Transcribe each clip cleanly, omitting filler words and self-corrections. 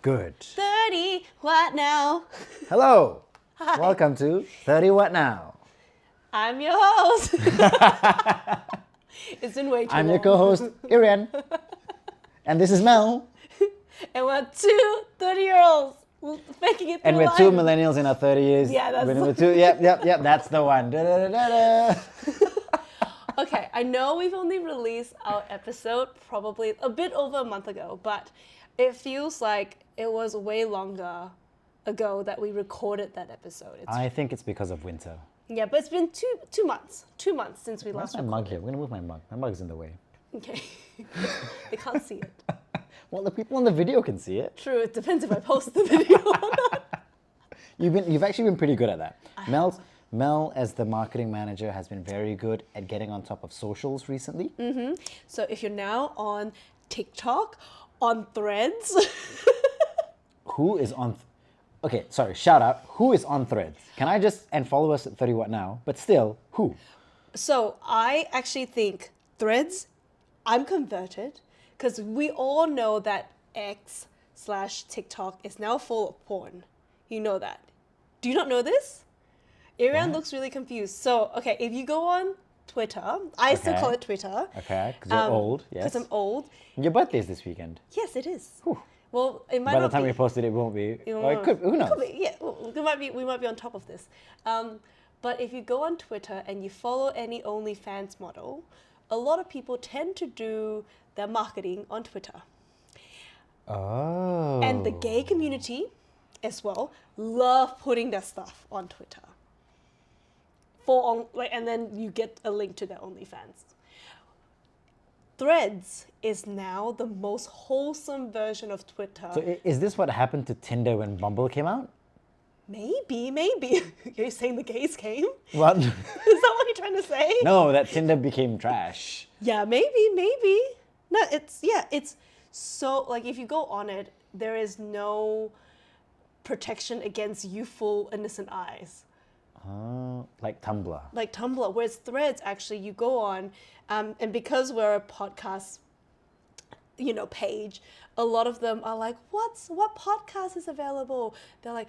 Good. 30, what now? Hello. Hi. Welcome to 30 What Now? I'm your host. It's been way too I'm long. your co-host, Irian. And this is Mel. And we're two 30-year-olds making it through And we're life. two millennials in our 30 years. Yeah, that's We're two. Yep, that's the one. Da-da-da-da-da. Okay, I know we've only released our episode probably a bit over a month ago, but it feels like it was way longer ago that we recorded that episode. I think it's because of winter. Yeah, but it's been two months. 2 months since we Where's last my recorded. mug here? We're going to move my mug. My mug's in the way. Okay. They can't see it. Well, the people on the video can see it. True, it depends if I post the video or not. You've actually been pretty good at that. Mel, as the marketing manager, has been very good at getting on top of socials recently. So if you're now on TikTok, on Threads, Who is on... Okay, sorry, shout out. Who is on Threads? Can I just... And follow us at 30 What Now? But still, who? so I actually think Threads, I'm converted, because we all know that X/TikTok is now full of porn. You know that. Do you not know this? Irian looks really confused. So, okay, if you go on Twitter, I still Okay. call it Twitter. Okay, because you're old, yes. Because I'm old. Your birthday's this weekend. Yes, it is. Whew. Well, it might By the not time be. we post it, it won't be. It Or it could, who knows? Could be, yeah, we might be on top of this. But if you go on Twitter and you follow any OnlyFans model, a lot of people tend to do their marketing on Twitter. Oh. And the gay community as well love putting their stuff on Twitter. And then you get a link to their OnlyFans. Threads is now the most wholesome version of Twitter. So is this what happened to Tinder when Bumble came out? Maybe. You're saying the gays came? What? Is that what you're trying to say? No, that Tinder became trash. Yeah, maybe. No, it's so, like, if you go on it, there is no protection against youthful, innocent eyes. Oh, like Tumblr. Like Tumblr, whereas Threads, actually, you go on, and because we're a podcast, page, a lot of them are like, what podcast is available? They're like,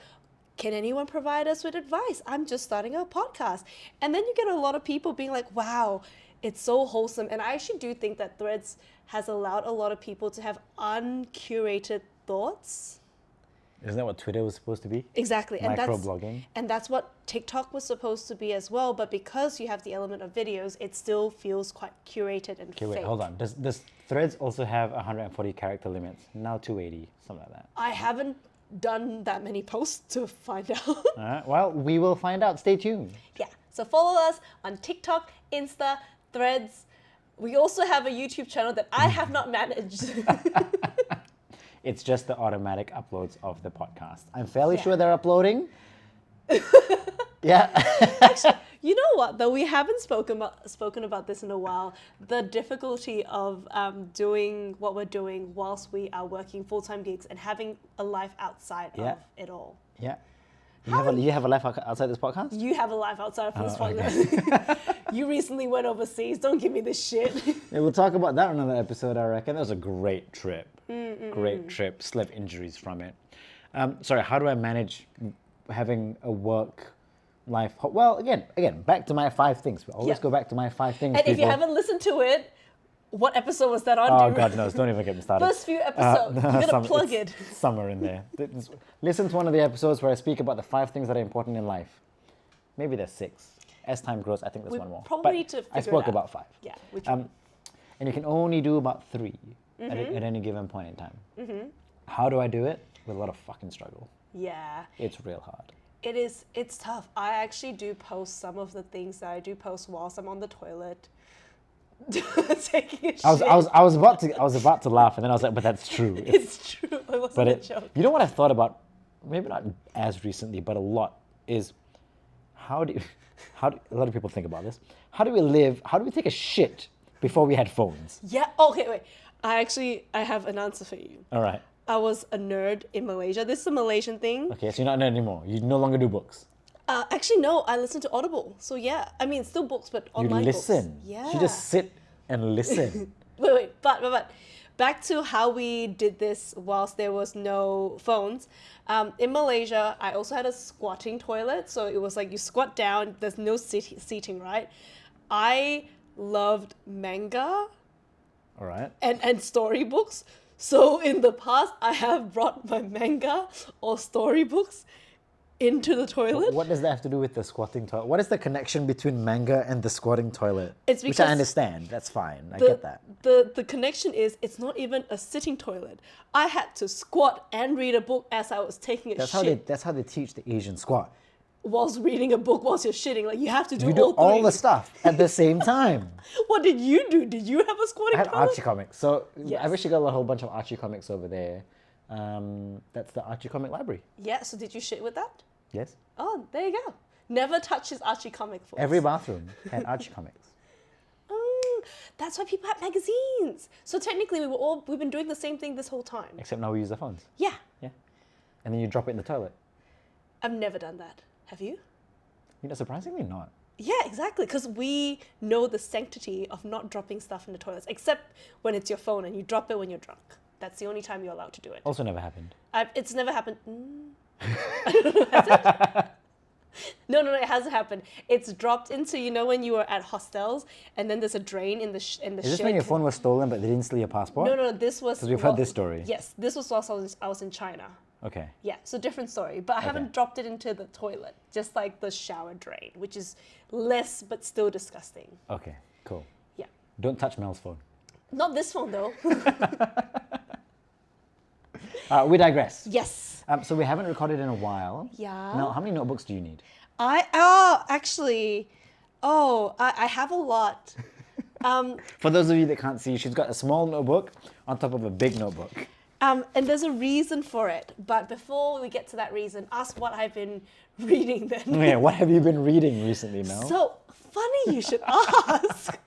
can anyone provide us with advice? I'm just starting a podcast. And then you get a lot of people being like, wow, it's so wholesome. And I actually do think that Threads has allowed a lot of people to have uncurated thoughts. Isn't that what Twitter was supposed to be? Exactly. Microblogging. And that's what TikTok was supposed to be as well. But because you have the element of videos, it still feels quite curated and Okay, wait, fake. hold on. Does Threads also have 140 character limits? Now 280, something like that. I haven't done that many posts to find out. All right, well, we will find out. Stay tuned. Yeah. So follow us on TikTok, Insta, Threads. We also have a YouTube channel that I have not managed. It's just the automatic uploads of the podcast. I'm fairly Yeah. sure they're uploading. Yeah. You know what, though? We haven't spoken about this in a while. The difficulty of doing what we're doing whilst we are working full-time gigs and having a life outside Yeah. of it all. Yeah. You have a life outside this podcast? You have a life outside of this Oh, okay. podcast. You recently went overseas. Don't give me this shit. Yeah, we'll talk about that in another episode, I reckon. That was a great trip. Great trip. Slept injuries from it. Sorry, how do I manage having a work life? Well, again, back to my 5 things. We always Yeah. go back to my 5 things, And if you people. haven't listened to it, what episode was that on? Oh, Do you God knows. Don't even get me started. First few episodes. You're going to plug it's it. Somewhere in there. Listen to one of the episodes where I speak about the 5 things that are important in life. Maybe there's 6. As time grows, I think there's We one more. probably But need to figure I it spoke out. about 5. Yeah. Which And you can only do about 3 at any given point in time. How do I do it? With a lot of fucking struggle. Yeah. It's real hard. It's tough. I actually do post some of the things that I do post whilst I'm on the toilet. Taking a shit. I was about to laugh, and then I was like, but that's true. It's true. It wasn't But a joke. you know what I've thought about, maybe not as recently, but a lot, is how do a lot of people think about this. How do we take a shit before we had phones? Yeah. Okay, wait. I have an answer for you. All right. I was a nerd in Malaysia. This is a Malaysian thing. Okay, so you're not a nerd anymore. You no longer do books. Actually, no. I listen to Audible. So yeah, I mean, still books, but You online listen. books. Yeah. You just sit and listen. Wait. But back to how we did this whilst there was no phones. In Malaysia, I also had a squatting toilet. So it was like you squat down, there's no seating, right? I loved manga All right. and storybooks. So in the past, I have brought my manga or storybooks into the toilet. What does that have to do with the squatting toilet? What is the connection between manga and the squatting toilet? It's Which I because understand. That's fine. I get that. The connection is it's not even a sitting toilet. I had to squat and read a book as I was taking a shit. That's how they teach the Asian squat. Whilst reading a book whilst you're shitting. Like you have to do You do all all three. the stuff at the same time. What did you do? Did you have a squatting I had toilet? Archie comics. So Yes. I've actually got a whole bunch of Archie comics over there. That's the Archie comic library. Yeah, so did you shit with that? Yes. Oh, there you go. Never touch his Archie comic for Every bathroom had Archie comics. That's why people had magazines. So technically we've been doing the same thing this whole time. Except now we use the phones. Yeah. Yeah. And then you drop it in the toilet. I've never done that. Have you? You know, surprisingly not. Yeah, exactly. Because we know the sanctity of not dropping stuff in the toilets, except when it's your phone and you drop it when you're drunk. That's the only time you're allowed to do it. Also never happened. It's never happened. I don't know, has it? No, it hasn't happened. It's dropped into, you know, when you were at hostels and then there's a drain in the in the Is this shed. when your phone was stolen but they didn't steal your passport? No, this was. Because we've heard this story. Yes, this was whilst I was in China. Okay. Yeah, so different story. But I haven't Okay. dropped it into the toilet, just like the shower drain, which is less but still disgusting. Okay, cool. Yeah. Don't touch Mel's phone. Not this one though. We digress. Yes. So we haven't recorded in a while. Yeah. Mel, how many notebooks do you need? I have a lot. For those of you that can't see, she's got a small notebook on top of a big notebook. And there's a reason for it. But before we get to that reason, ask what I've been reading then. Yeah, what have you been reading recently, Mel? So funny you should ask.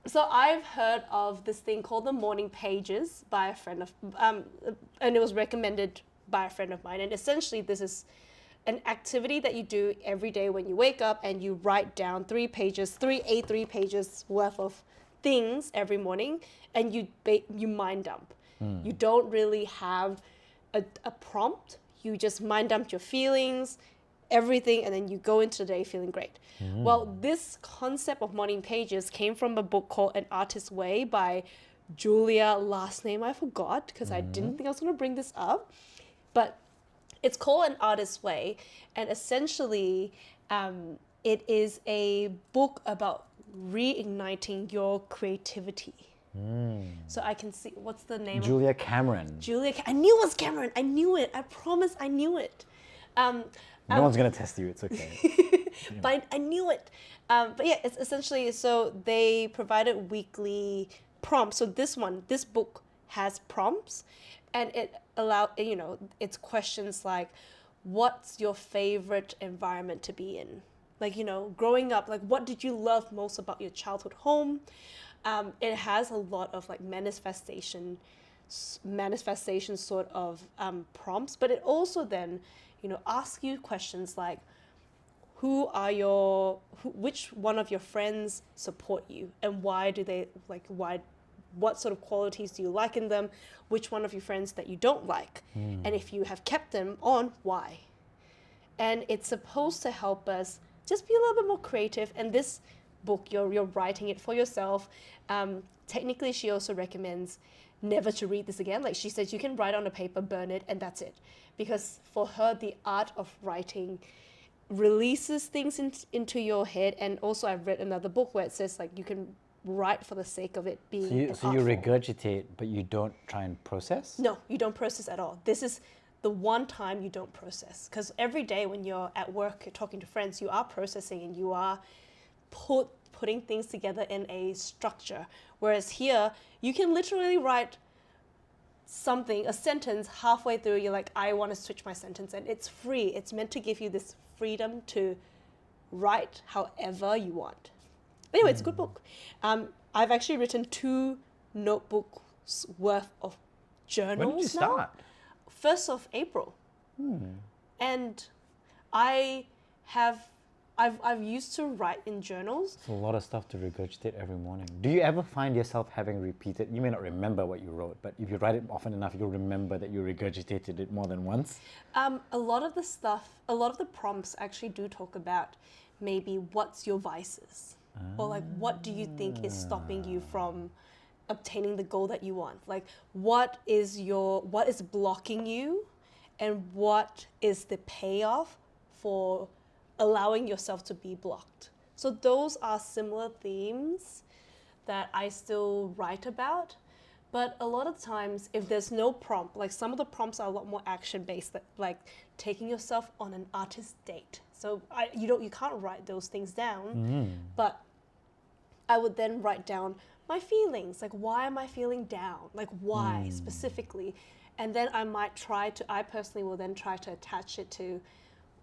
So I've heard of this thing called the Morning Pages by a friend of, and it was recommended by a friend of mine. And essentially this is an activity that you do every day when you wake up and you write down 3 A3 pages worth of things every morning, and you mind dump. You don't really have a prompt. You just mind dump your feelings, everything, and then you go into the day feeling great. Well, this concept of morning pages came from a book called An Artist's Way by Julia, last name I forgot because I didn't think I was going to bring this up. But it's called An Artist's Way, and essentially it is a book about reigniting your creativity. So I can see, what's the name? Julia Cameron. I knew it was Cameron. I knew it. I promise I knew it. No one's going to test you. It's okay. But I knew it. But yeah, it's essentially, so they provided weekly prompts. So this book has prompts, and it it's questions like, what's your favorite environment to be in? Like, growing up, like, what did you love most about your childhood home? It has a lot of like manifestation sort of prompts, but it also then, asks you questions like, which one of your friends support you, and why do they what sort of qualities do you like in them? Which one of your friends that you don't like? And if you have kept them on, why? And it's supposed to help us just be a little bit more creative. And this book, you're writing it for yourself. Technically, she also recommends never to read this again. Like she says, you can write on a paper, burn it, and that's it. Because for her, the art of writing releases things into your head. And also I've read another book where it says like you can write for the sake of it being So you regurgitate, but you don't try and process? No, you don't process at all. This is the one time you don't process. Because every day when you're at work, you're talking to friends, you are processing and you are putting things together in a structure. Whereas here, you can literally write a sentence halfway through, you're like, I want to switch my sentence, and it's free. It's meant to give you this freedom to write however you want. Anyway, it's a good book. I've actually written 2 notebooks worth of journals. When did you start? 1st of April. And I have I've used to write in journals. It's a lot of stuff to regurgitate every morning. Do you ever find yourself having repeated? You may not remember what you wrote, but if you write it often enough, you'll remember that you regurgitated it more than once. A lot of the prompts actually do talk about maybe what's your vices, or like what do you think is stopping you from obtaining the goal that you want? Like what is blocking you, and what is the payoff for allowing yourself to be blocked? So those are similar themes that I still write about. But a lot of times, if there's no prompt, like some of the prompts are a lot more action-based, like taking yourself on an artist date. So you can't write those things down, but I would then write down my feelings, like why am I feeling down? Like why specifically? And then I personally will then try to attach it to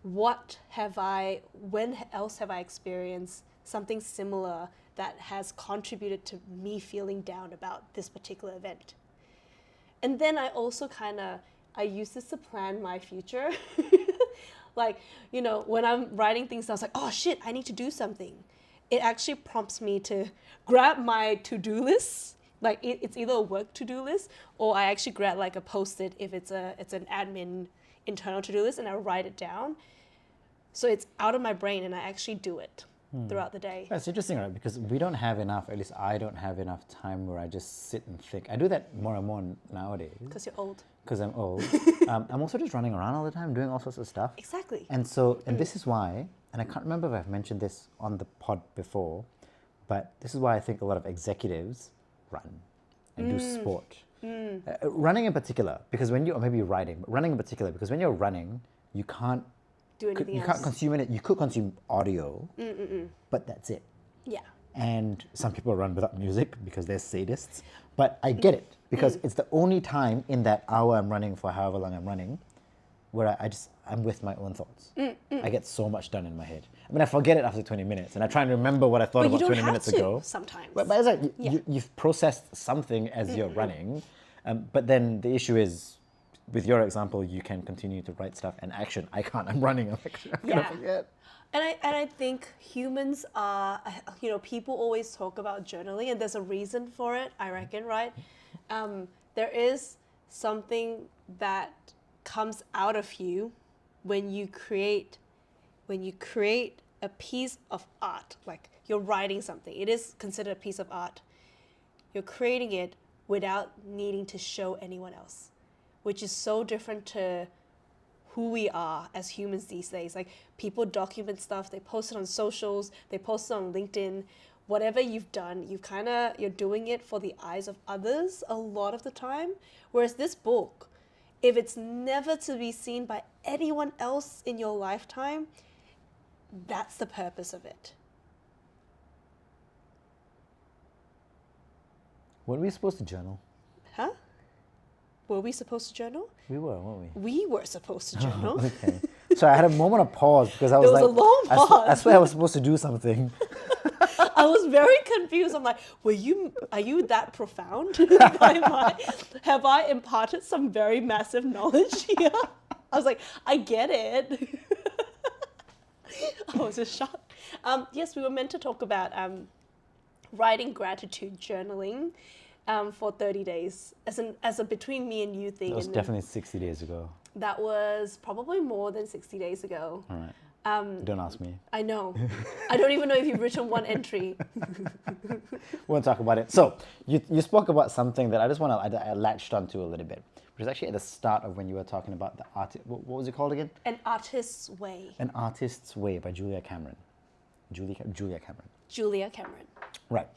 when else have I experienced something similar that has contributed to me feeling down about this particular event. And then I also I use this to plan my future. Like, when I'm writing things, I was like, oh shit, I need to do something. It actually prompts me to grab my to-do list. Like it's either a work to-do list, or I actually grab like a Post-it if it's an admin internal to-do list, and I write it down. So it's out of my brain and I actually do it throughout the day. That's interesting, right? Because we don't have enough, at least I don't have enough time where I just sit and think. I do that more and more nowadays. Because you're old. Because I'm old. I'm also just running around all the time, doing all sorts of stuff. Exactly. And so, this is why, and I can't remember if I've mentioned this on the pod before, but this is why I think a lot of executives run and do sport. Running in particular, because when or maybe writing, but running in particular, because when you're running, you can't do anything else. Can't consume it. You could consume audio, but that's it. Yeah. And some people run without music because they're sadists. But I get it, because it's the only time in that hour I'm running for however long I'm running where I'm with my own thoughts. I get so much done in my head. I mean, I forget it after 20 minutes, and I try and remember what I thought about 20 minutes ago. Sometimes. But it's like you've processed something as you're running, but then the issue is, with your example, you can continue to write stuff and action. I can't. I'm running. I'm gonna forget. And I think humans are, people always talk about journaling, and there's a reason for it, I reckon, right? There is something that comes out of you when you create a piece of art. Like you're writing something. It is considered a piece of art. You're creating it without needing to show anyone else, which is so different to who we are as humans these days. Like people document stuff, they post it on socials, they post it on LinkedIn. Whatever you've done, you're doing it for the eyes of others a lot of the time. Whereas this book, if it's never to be seen by anyone else in your lifetime, that's the purpose of it. Were we supposed to journal? Huh? Were we supposed to journal? We were, weren't we? We were supposed to journal. Okay. So I had a moment of pause because I was There was a long pause. I swear I was supposed to do something. I was very confused. I'm like, are you that profound? Have I imparted some very massive knowledge here? I was like, I get it. I was just shocked. Yes, we were meant to talk about writing gratitude journaling for 30 days as a between me and you thing. That was definitely 60 days ago. That was probably more than 60 days ago. All right. Don't ask me. I know. I don't even know if you've written one entry. We won't talk about it. So you spoke about something that I latched onto a little bit, which is actually at the start of when you were talking about the art. What was it called again? An Artist's Way. An Artist's Way by Julia Cameron. Julia Cameron. Julia Cameron. Right.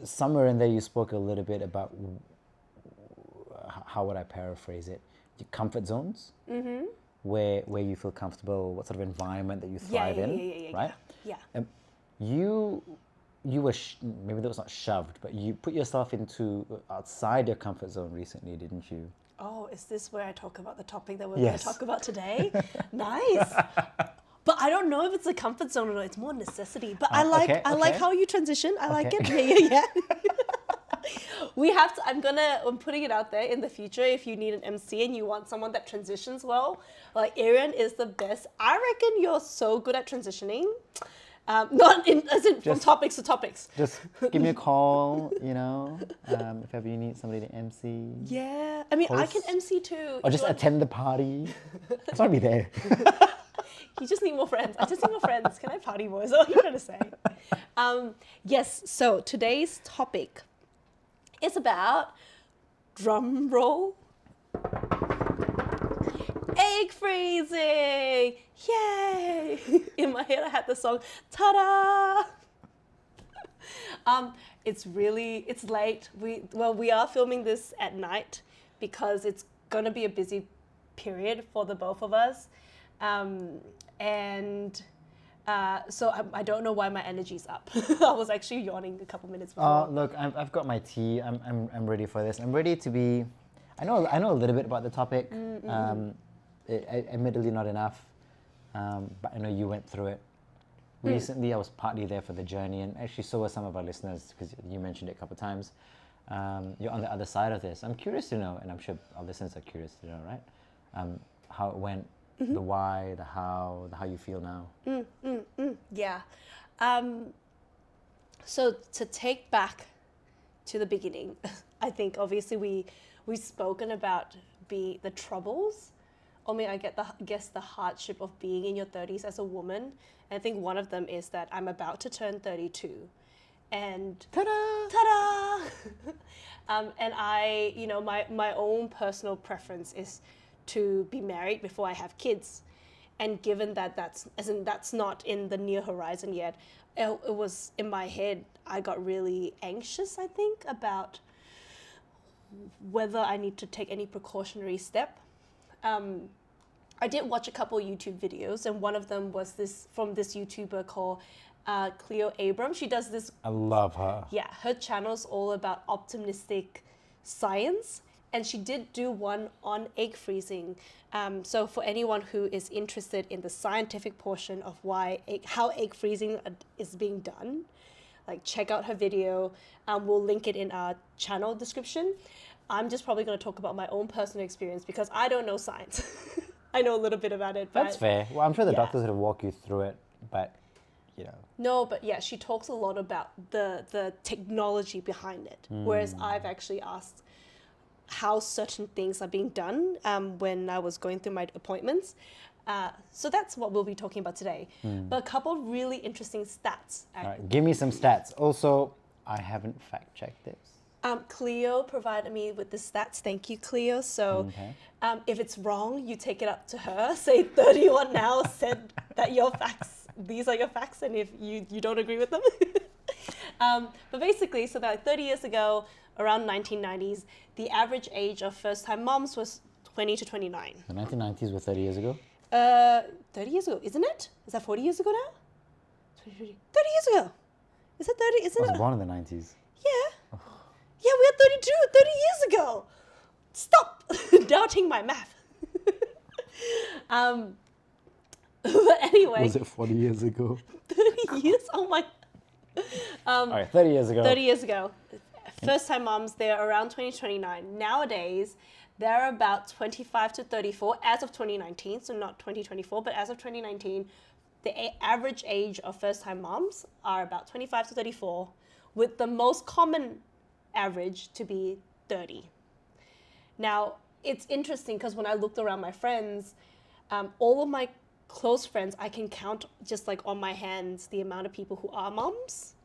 Somewhere in there you spoke a little bit about, how would I paraphrase it? Your comfort zones. Mm-hmm. Where you feel comfortable, what sort of environment that you thrive in, right? Yeah. You were maybe that was not shoved, but you put yourself into outside your comfort zone recently, didn't you? Oh, is this where I talk about the topic that we're going to talk about today? Nice. But I don't know if it's a comfort zone or not. It's more necessity. But I like how you transition. I like it. Yeah. I'm putting it out there in the future. If you need an MC and you want someone that transitions well, like Arian is the best. I reckon you're so good at transitioning. Not in, as in from topics to topics. Just give me a call, if ever you need somebody to MC. Yeah. I mean, I can Host. MC too. Or just attend the party. I just want to be there. You just need more friends. I just need more friends. Can I party more? Is that what you're trying to say? Yes, so today's topic is about, drum roll, egg freezing! Yay! In my head I had the song, ta-da! It's late. We are filming this at night because it's gonna be a busy period for the both of us. So I don't know why my energy's up. I was actually yawning a couple minutes before. Look, I've got my tea. I'm ready for this. I'm ready to be. I know a little bit about the topic. Admittedly, not enough, but I know you went through it. Recently, I was partly there for the journey, and actually, so were some of our listeners because you mentioned it a couple of times. You're on the other side of this. I'm curious to know, and I'm sure our listeners are curious to know, right? How it went. The why, the how you feel now. Yeah. So to take back to the beginning, I think obviously we've spoken about the troubles. I mean, guess the hardship of being in your 30s as a woman. And I think one of them is that I'm about to turn 32. And Ta-da! ta-da! And my own personal preference is to be married before I have kids. And given that that's not in the near horizon yet, it was in my head, I got really anxious, I think, about whether I need to take any precautionary step. I did watch a couple of YouTube videos, and one of them was from this YouTuber called Cleo Abrams. She does this. I love her. Yeah, her channel's all about optimistic science. And she did do one on egg freezing. So for anyone who is interested in the scientific portion of how egg freezing is being done, like check out her video. We'll link it in our channel description. I'm just probably going to talk about my own personal experience because I don't know science. I know a little bit about it. But that's fair. Well, I'm sure the doctors would walk you through it, but No, but yeah, she talks a lot about the technology behind it. Whereas I've actually asked how certain things are being done when I was going through my appointments. So that's what we'll be talking about today. But a couple of really interesting stats. All right, give me some stats. Also, I haven't fact-checked this. Cleo provided me with the stats. Thank you, Cleo. So if it's wrong, you take it up to her. Say 31 now said that these are your facts, and if you don't agree with them. But basically, so about 30 years ago, around 1990s, the average age of first-time moms was 20 to 29. The 1990s were 30 years ago? 30 years ago, isn't it? Is that 40 years ago now? 30 years ago. Is it 30? Isn't I it? was born in the 90s. Yeah. Yeah, we are 32, 30 years ago. Stop doubting my math. But anyway. Was it 40 years ago? 30 years? Oh my. All right, 30 years ago. 30 years ago. First-time moms, they're around 29. Nowadays, they're about 25 to 34 as of 2019, so not 2024, but as of 2019, the average age of first-time moms are about 25 to 34, with the most common average to be 30. Now, it's interesting because when I looked around my friends, all of my close friends, I can count just like on my hands the amount of people who are moms.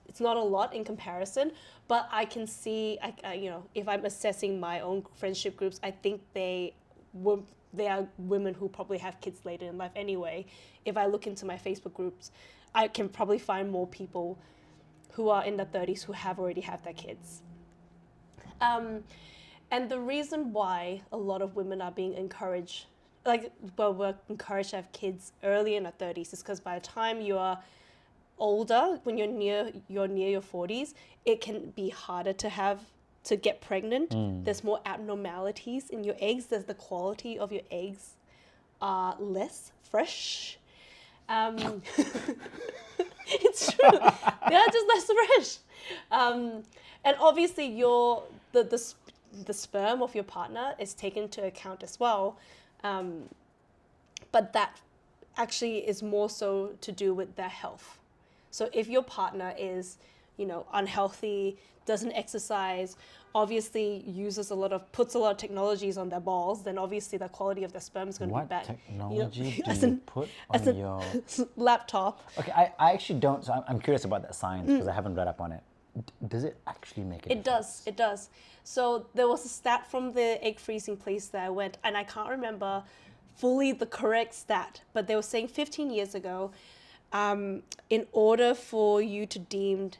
It's not a lot in comparison, but I can see, if I'm assessing my own friendship groups, I think they are women who probably have kids later in life anyway. If I look into my Facebook groups, I can probably find more people who are in their 30s who have already had their kids. And the reason why a lot of women are being encouraged, we're encouraged to have kids early in their 30s is because by the time you are older, when you're near your 40s, it can be harder to get pregnant. There's more abnormalities in your eggs. The quality of your eggs are less fresh. It's true. They are just less fresh. And obviously, the sperm of your partner is taken into account as well. But that actually is more so to do with their health. So if your partner is, unhealthy, doesn't exercise, obviously puts a lot of technologies on their balls, then obviously the quality of their sperm is going to be What bad. technology as do you in- put as on a your... laptop. Okay, I actually don't, so I'm curious about that science because I haven't read up on it. Does it actually make a difference? It does. So there was a stat from the egg freezing place that I went, and I can't remember fully the correct stat, but they were saying 15 years ago, in order for you to deemed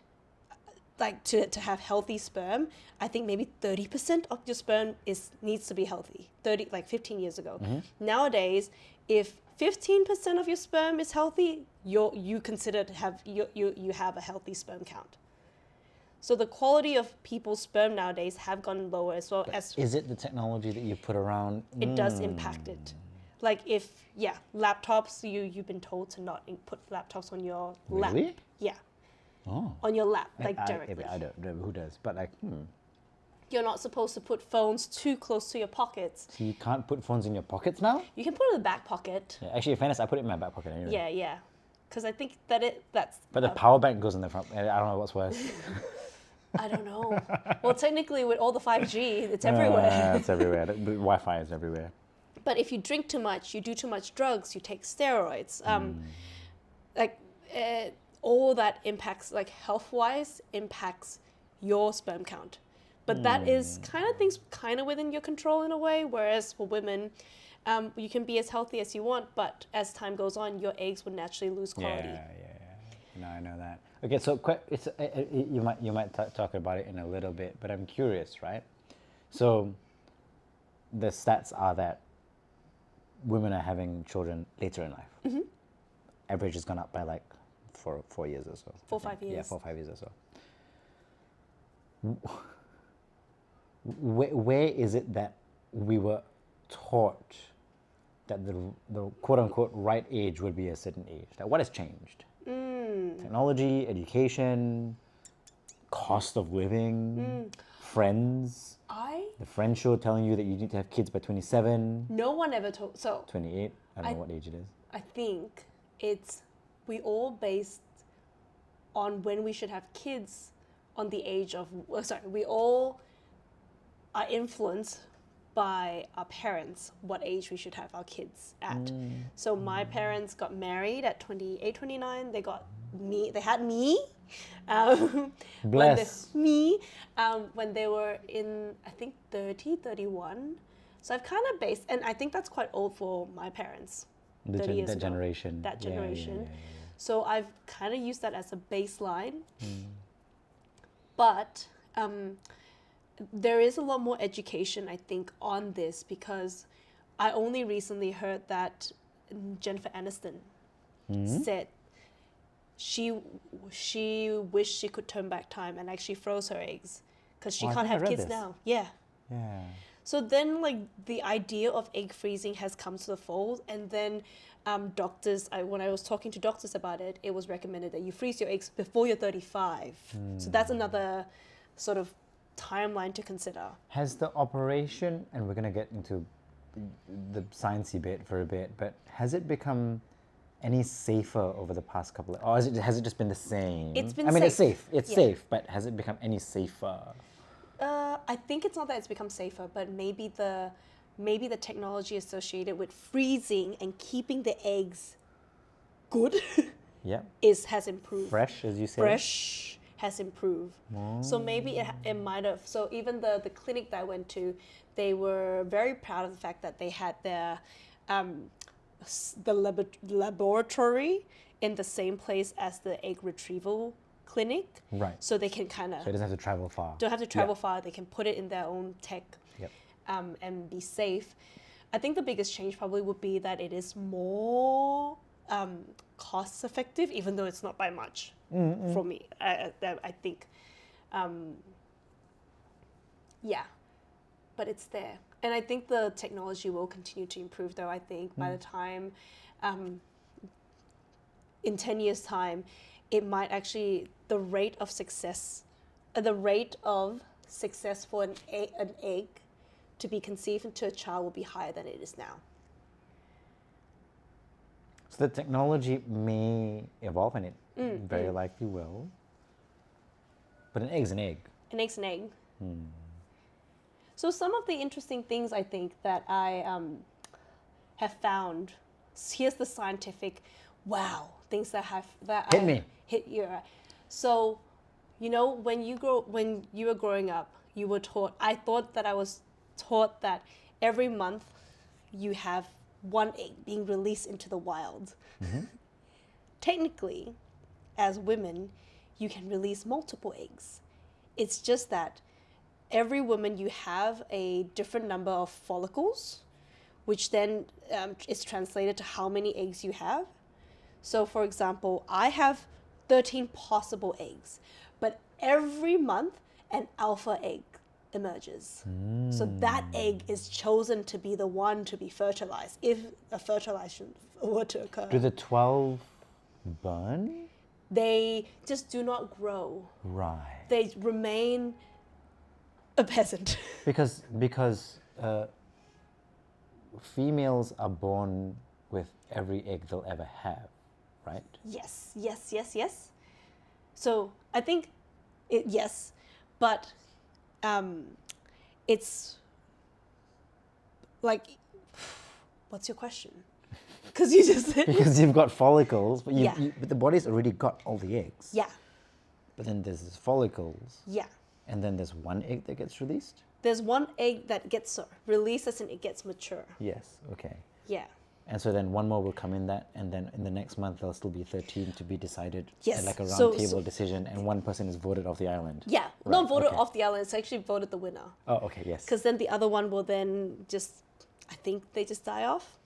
to have healthy sperm, I think maybe 30% of your sperm needs to be healthy. 15 years ago. Nowadays, if 15% of your sperm is healthy, you consider to have you have a healthy sperm count. So the quality of people's sperm nowadays have gone lower as well. As Is it the technology that you put around? it does impact it. Like laptops, you've been told to not put laptops on your lap. Really? Yeah. Oh. On your lap, directly. I don't know who does, but You're not supposed to put phones too close to your pockets. So you can't put phones in your pockets now? You can put it in the back pocket. Yeah, actually, in fairness, I put it in my back pocket anyway. Yeah. Because I think that's... But the power bank goes in the front. I don't know what's worse. I don't know. Well, technically, with all the 5G, it's everywhere. It's everywhere. The Wi-Fi is everywhere. But if you drink too much, you do too much drugs, you take steroids, all that impacts, health-wise, impacts your sperm count. But that is things within your control in a way, whereas for women, you can be as healthy as you want, but as time goes on, your eggs would naturally lose quality. Yeah. No, I know that. Okay, so you might talk about it in a little bit, but I'm curious, right? So the stats are that women are having children later in life. Average has gone up by 4 years or so. 4 or 5 years. Yeah, 4 or 5 years or so. Where is it that we were taught that the quote unquote right age would be a certain age? What has changed? Technology, education, cost of living, friends. The friend show telling you that you need to have kids by 27. No one ever told. So 28. I don't know what age it is. I think we all based on when we should have kids on the age of. We all are influenced by our parents what age we should have our kids at. So my parents got married at 28, 29. They had me. Bless. When they were in, I think, 30, 31. So I've kind of based, and I think that's quite old for my parents. That generation. That generation. Yeah. So I've kind of used that as a baseline. But there is a lot more education, I think, on this, because I only recently heard that Jennifer Aniston said she wished she could turn back time and actually froze her eggs because she can't have kids now. Yeah. So then, the idea of egg freezing has come to the fold, and then doctors, when I was talking to doctors about it, it was recommended that you freeze your eggs before you're 35. So that's another sort of timeline to consider. Has the operation, and we're going to get into the sciencey bit for a bit, but has it become any safer over the past couple of, or has it just been the same? It's been it's safe. It's Yeah. safe, but has it become any safer? I think it's not that it's become safer, but maybe the technology associated with freezing and keeping the eggs good Yeah. has improved. Fresh, as you say. Fresh has improved. So maybe it might have. So even the clinic that I went to, they were very proud of the fact that they had their laboratory in the same place as the egg retrieval clinic. Right. So they can kind of So it doesn't have to travel far. don't have to travel far. They can put it in their own tech. Yep. And be safe. I think the biggest change probably would be that it is more cost effective, even though it's not by much for me. I think, but it's there. And I think the technology will continue to improve, though. I think by the time, in 10 years' time, it might actually, the rate of success for an egg to be conceived into a child will be higher than it is now. So the technology may evolve, and it very likely will. But an egg's an egg. An egg's an egg. So some of the interesting things I think that I have found. Here's the scientific, things that Hit me. hit you. So, when you were growing up, you were taught. I thought that I was taught that every month you have one egg being released into the wild. Technically, as women, you can release multiple eggs. It's just that every woman, you have a different number of follicles, which then is translated to how many eggs you have. So for example, I have 13 possible eggs, but every month an alpha egg emerges. So that egg is chosen to be the one to be fertilized if a fertilization were to occur. Do the 12 burn? They just do not grow. Right. They remain a peasant. Because females are born with every egg they'll ever have, right? Yes. So I think yes, but it's like, what's your question? Because you just said Because you've got follicles, but Yeah. but the body's already got all the eggs. yeah, But then there's these follicles, yeah. and then there's one egg that gets released? There's one egg that gets released as in it gets mature. Yes, okay. Yeah. And so then one more will come in that, and then in the next month there'll still be 13 to be decided. Yes, Like a round so- table decision, and one person is voted off the island. Yeah. Right, Not voted okay. off the island. It's actually voted the winner. Oh, okay, yes. Because then the other one will then just, I think they just die off.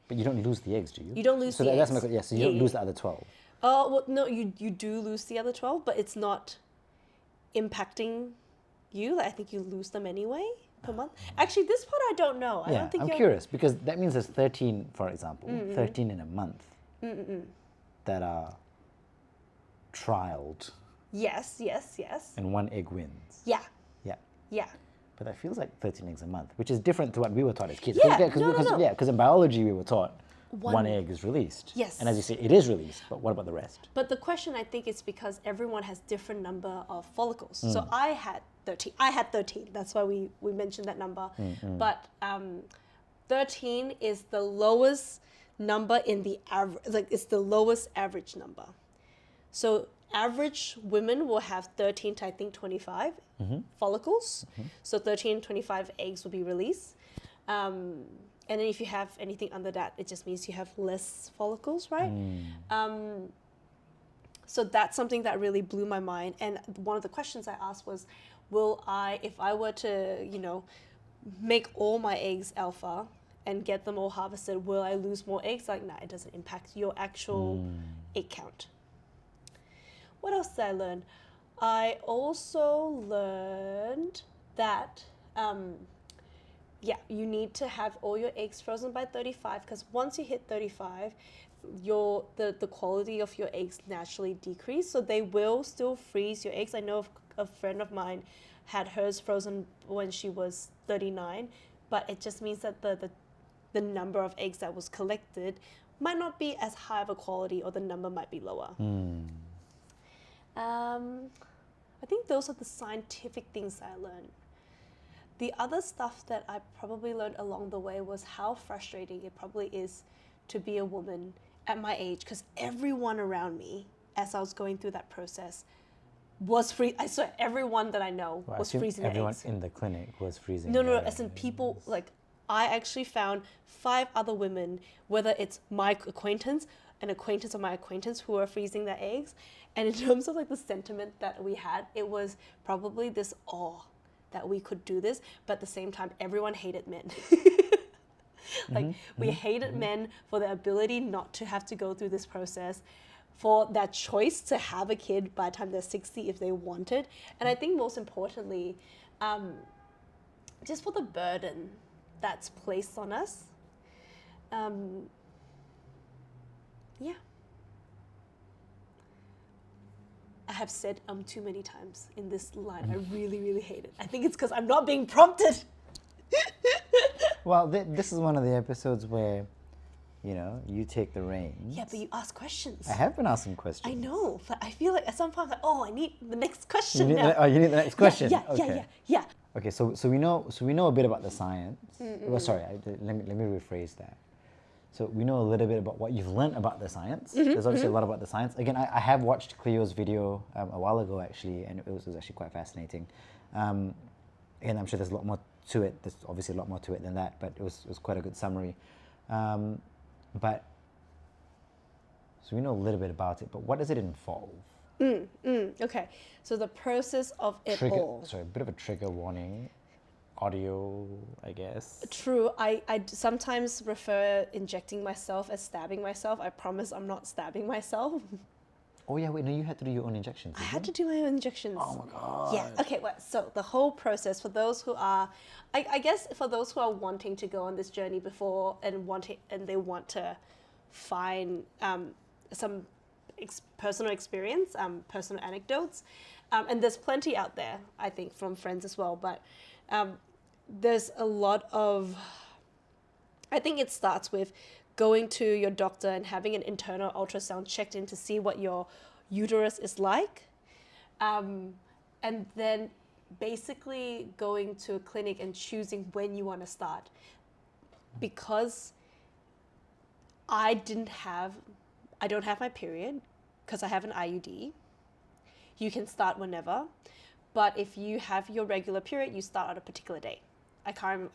But you don't lose the eggs, do you? You don't lose so the that's eggs. my, so you Yeah, don't yeah. lose the other 12. Oh, well, no, you do lose the other 12, but it's not impacting you. Like, I think you lose them anyway per month. Actually, this part I don't know. I Yeah, don't think I'm you're... curious, because that means there's 13, for example, 13 in a month that are trialed, Yes. and one egg wins. Yeah. Yeah. But that feels like 13 eggs a month, which is different to what we were taught as kids. Yeah, Because no. yeah, in biology we were taught One- one egg is released. Yes. And as you say, it is released, but what about the rest? But the question, I think, is because everyone has different number of follicles. So I had 13. That's why we mentioned that number. But 13 is the lowest number in the average. Like, it's the lowest average number. So average women will have 13 to, I think, 25 follicles. So 13, 25 eggs will be released. And then if you have anything under that, it just means you have less follicles, right? So that's something that really blew my mind. And one of the questions I asked was, if I were to, make all my eggs alpha and get them all harvested, will I lose more eggs? Like, nah, it doesn't impact your actual egg count. What else did I learn? I also learned that, you need to have all your eggs frozen by 35, because once you hit 35, the quality of your eggs naturally decrease. So they will still freeze your eggs. I know of a friend of mine had hers frozen when she was 39, but it just means that the number of eggs that was collected might not be as high of a quality, or the number might be lower. I think those are the scientific things I learned. The other stuff that I probably learned along the way was how frustrating it probably is to be a woman at my age, because everyone around me, as I was going through that process, was free. I saw everyone that I know Well, I was assume freezing their everyone eggs. in the clinic was freezing. No, their as in eggs. people, like, I actually found 5 other women, whether it's my acquaintance, an acquaintance of my acquaintance, who are freezing their eggs. And in terms of like the sentiment that we had, it was probably this awe that we could do this, but at the same time, everyone hated men. We hated men for their ability not to have to go through this process, for that choice to have a kid by the time they're 60 if they wanted. And I think most importantly, just for the burden that's placed on us. I have said too many times in this line. I really, really hate it. I think it's because I'm not being prompted. Well, this is one of the episodes where, you take the reins. Yeah, but you ask questions. I have been asking questions. I know, but I feel like at some point, I need the next question You need, now. you need the next question. Yeah. Okay, so we know a bit about the science. Well, sorry, let me rephrase that. So we know a little bit about what you've learned about the science. There's obviously a lot about the science. Again, I have watched Cleo's video a while ago actually, and it was actually quite fascinating. And I'm sure there's a lot more to it. There's obviously a lot more to it than that, but it was quite a good summary. But so we know a little bit about it, but what does it involve? Okay, so the process of it all. Sorry, a bit of a trigger warning. Audio, I guess. True. I sometimes refer injecting myself as stabbing myself. I promise I'm not stabbing myself. Oh yeah, wait, no, you had to do your own injections. I had to do my own injections. Oh my god. Yeah. Okay. Well, so the whole process for those who are, I guess for those who are wanting to go on this journey before and they want to find some personal experience, personal anecdotes, and there's plenty out there. I think from friends as well, but. There's a lot of, I think it starts with going to your doctor and having an internal ultrasound checked in to see what your uterus is like. And then basically going to a clinic and choosing when you want to start. Because I don't have my period because I have an IUD. You can start whenever. But if you have your regular period, you start on a particular day. I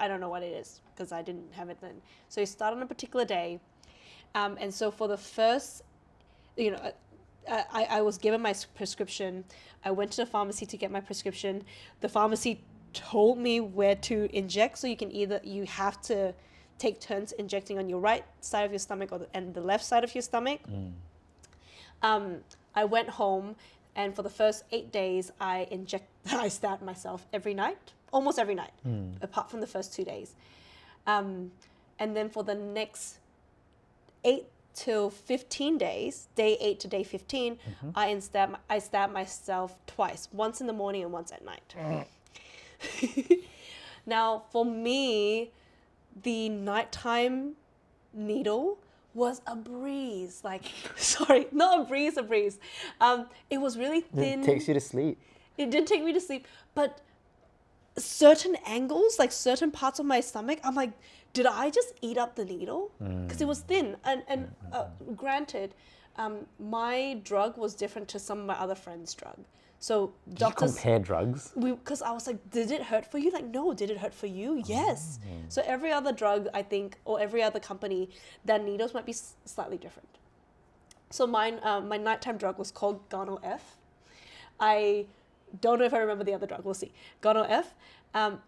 don't know what it is because I didn't have it then. So you start on a particular day. And so for the first, I was given my prescription. I went to the pharmacy to get my prescription. The pharmacy told me where to inject. So you have to take turns injecting on your right side of your stomach and the left side of your stomach. I went home. And for the first 8 days, I stabbed myself every night, almost every night, apart from the first 2 days. And then for the next 8 till 15 days, day 8 to day 15, I stabbed myself twice, once in the morning and once at night. Now, for me, the nighttime needle was a breeze. Like, sorry, not a breeze. It was really thin. It takes you to sleep. It did take me to sleep, but certain angles, like certain parts of my stomach, I'm like, did I just eat up the needle? Because it was thin. And granted, my drug was different to some of my other friends' drug. So doctors... Did you compare drugs? Because I was like, did it hurt for you? Like, no. Did it hurt for you? Yes. So every other drug, I think, or every other company, their needles might be slightly different. So mine, my nighttime drug was called Gano F. I don't know if I remember the other drug. We'll see. Gano F.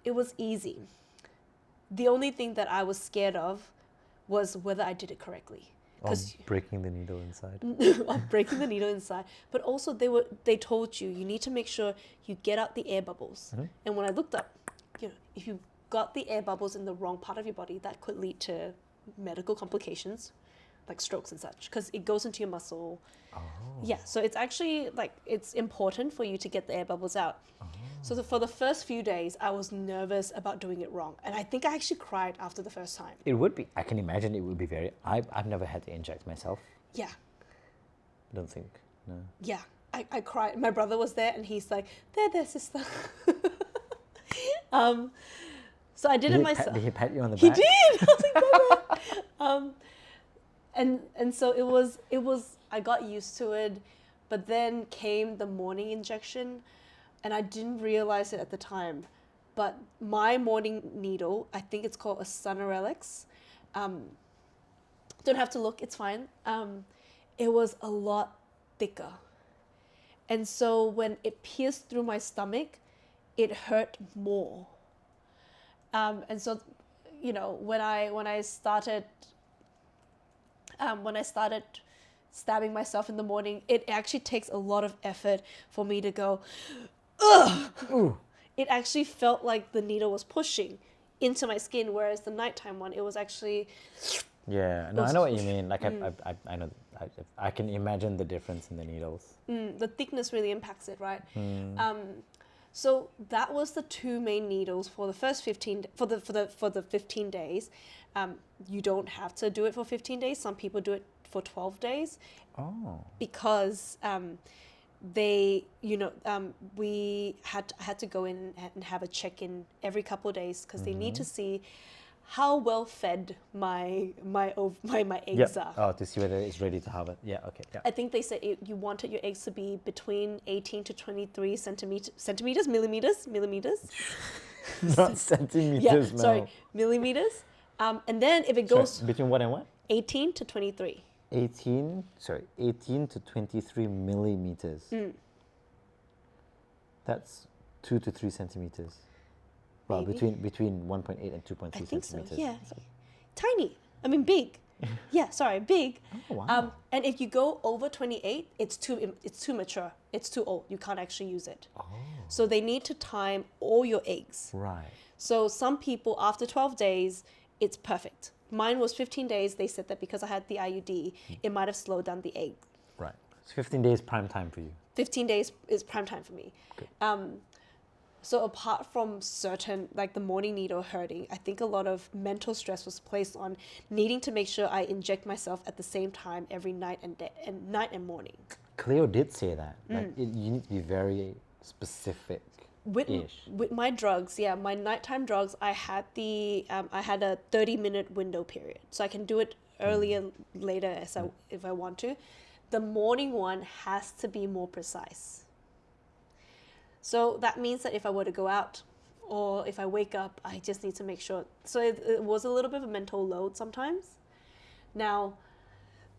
It was easy. The only thing that I was scared of was whether I did it correctly. Breaking the needle inside. Of breaking the needle inside. But also they told you need to make sure you get out the air bubbles. And when I looked up, if you got the air bubbles in the wrong part of your body, that could lead to medical complications, like strokes and such, because it goes into your muscle. Yeah, so it's actually it's important for you to get the air bubbles out. So for the first few days, I was nervous about doing it wrong. And I think I actually cried after the first time. It would be. I can imagine it would be very... I've never had to inject myself. Yeah. I don't think, no. Yeah, I cried. My brother was there and he's like, there, sister. So I did it myself. Did he pat you on the back? He did! I was like, and so it was, I got used to it, but then came the morning injection. And I didn't realize it at the time, but my morning needle, I think it's called a Sonarelix. Don't have to look, it's fine. It was a lot thicker. And so when it pierced through my stomach, it hurt more. And so, when I started stabbing myself in the morning, it actually takes a lot of effort for me to go, ugh! Ooh. It actually felt like the needle was pushing into my skin, whereas the nighttime one, it was actually Yeah, no, I know what you mean. Like I know, I can imagine the difference in the needles. The thickness really impacts it, right? So that was the two main needles for the first 15 for the 15 days. You don't have to do it for 15 days. Some people do it for 12 days. Oh. Because they, we had to go in and have a check-in every couple of days because they need to see how well fed my eggs are. Oh, to see whether it's ready to have it. Yeah. Okay. Yeah. I think they said you wanted your eggs to be between 18 to 23 millimeters. Not centimeters, Yeah, Mel. sorry, millimeters. And then if it Sorry, goes between what and what? 18 to 23. 18 to 23 millimeters. That's 2 to 3 centimeters. Well, Maybe. between 1.8 and 2.3 I think so. centimeters. Yeah, tiny. I mean, big. Yeah, sorry, big. Oh, wow. And if you go over 28, it's too mature. It's too old. You can't actually use it. Oh. So they need to time all your eggs. Right. So some people after 12 days, it's perfect. Mine was 15 days. They said that because I had the IUD, it might have slowed down the egg. Right. So 15 days prime time for you. 15 days is prime time for me. Good. So apart from certain, like the morning needle hurting, I think a lot of mental stress was placed on needing to make sure I inject myself at the same time every night and morning. Cleo did say that. Like you need to be very specific. With my drugs, yeah, my nighttime drugs, I had a 30-minute window period, so I can do it earlier, later if I want to. The morning one has to be more precise. So that means that if I were to go out or if I wake up, I just need to make sure. So it was a little bit of a mental load sometimes. Now,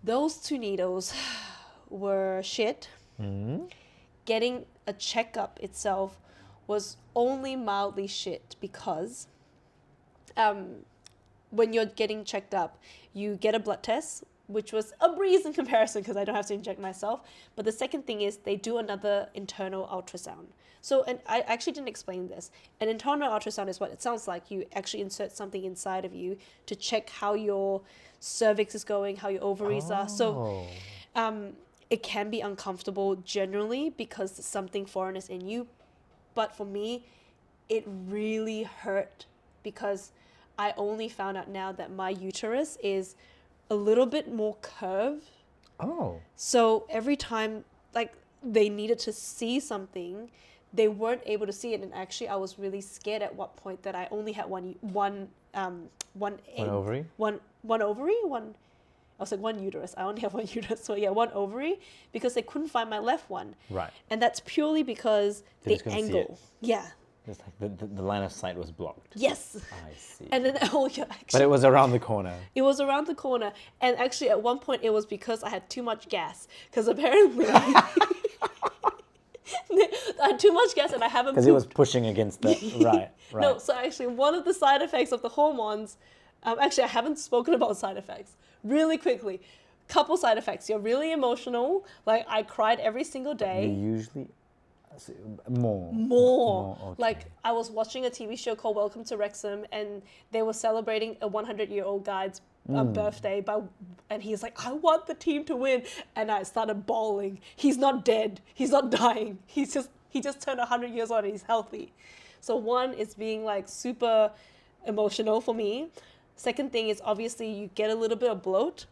those two needles were shit. Getting a checkup itself was only mildly shit because when you're getting checked up, you get a blood test, which was a breeze in comparison because I don't have to inject myself. But the second thing is they do another internal ultrasound. So, and I actually didn't explain this. An internal ultrasound is what it sounds like. You actually insert something inside of you to check how your cervix is going, how your ovaries are. So it can be uncomfortable generally because something foreign is in you. But for me, it really hurt because I only found out now that my uterus is a little bit more curved. Oh. So every time like they needed to see something, they weren't able to see it. And actually I was really scared at what point that I only had one egg. Ovary? One ovary? I was like one uterus. I only have one uterus. So yeah, one ovary because they couldn't find my left one. Right. And that's purely because They the just couldn't see angle. Yeah. It's like the line of sight was blocked. Yes. I see. And then actually, But it was around the corner. it was around the corner. And actually at one point it was because I had too much gas. Because apparently I had too much gas and I haven't Because it was pushing against the right. No, so actually one of the side effects of the hormones, actually I haven't spoken about side effects. Really quickly, couple side effects. You're really emotional. Like I cried every single You day. usually more. Okay. Like I was watching a TV show called Welcome to Wrexham and they were celebrating a 100-year-old guy's birthday and he's like, I want the team to win. And I started bawling. He's not dead. He's not dying. He just turned 100 years old and he's healthy. So one is being like super emotional for me. Second thing is obviously you get a little bit of bloat.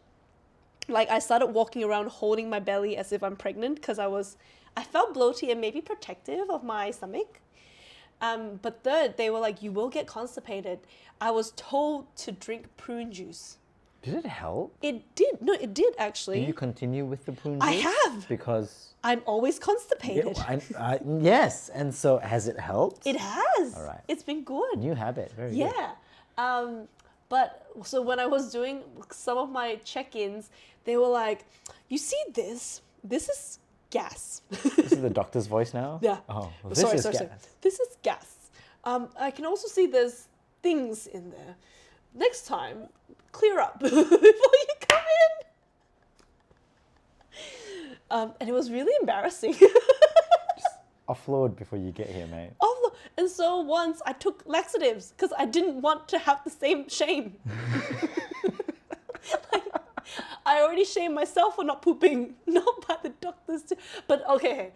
Like I started walking around holding my belly as if I'm pregnant because I felt bloaty and maybe protective of my stomach. But third, they were like, you will get constipated. I was told to drink prune juice. Did it help? It did. No, it did actually. Do you continue with the prune juice? I have. Because I'm always constipated. yes. And so has it helped? It has. All right. It's been good. New habit. Very good. Yeah. But so when I was doing some of my check-ins, they were like, you see this? This is gas. This is the doctor's voice now? Yeah. Oh, well, sorry. gas. This is gas. I can also see there's things in there. Next time, clear up before you come in. And it was really embarrassing. Offload before you get here, mate. And so once I took laxatives because I didn't want to have the same shame. I already shamed myself for not pooping, not by the doctors too. But okay,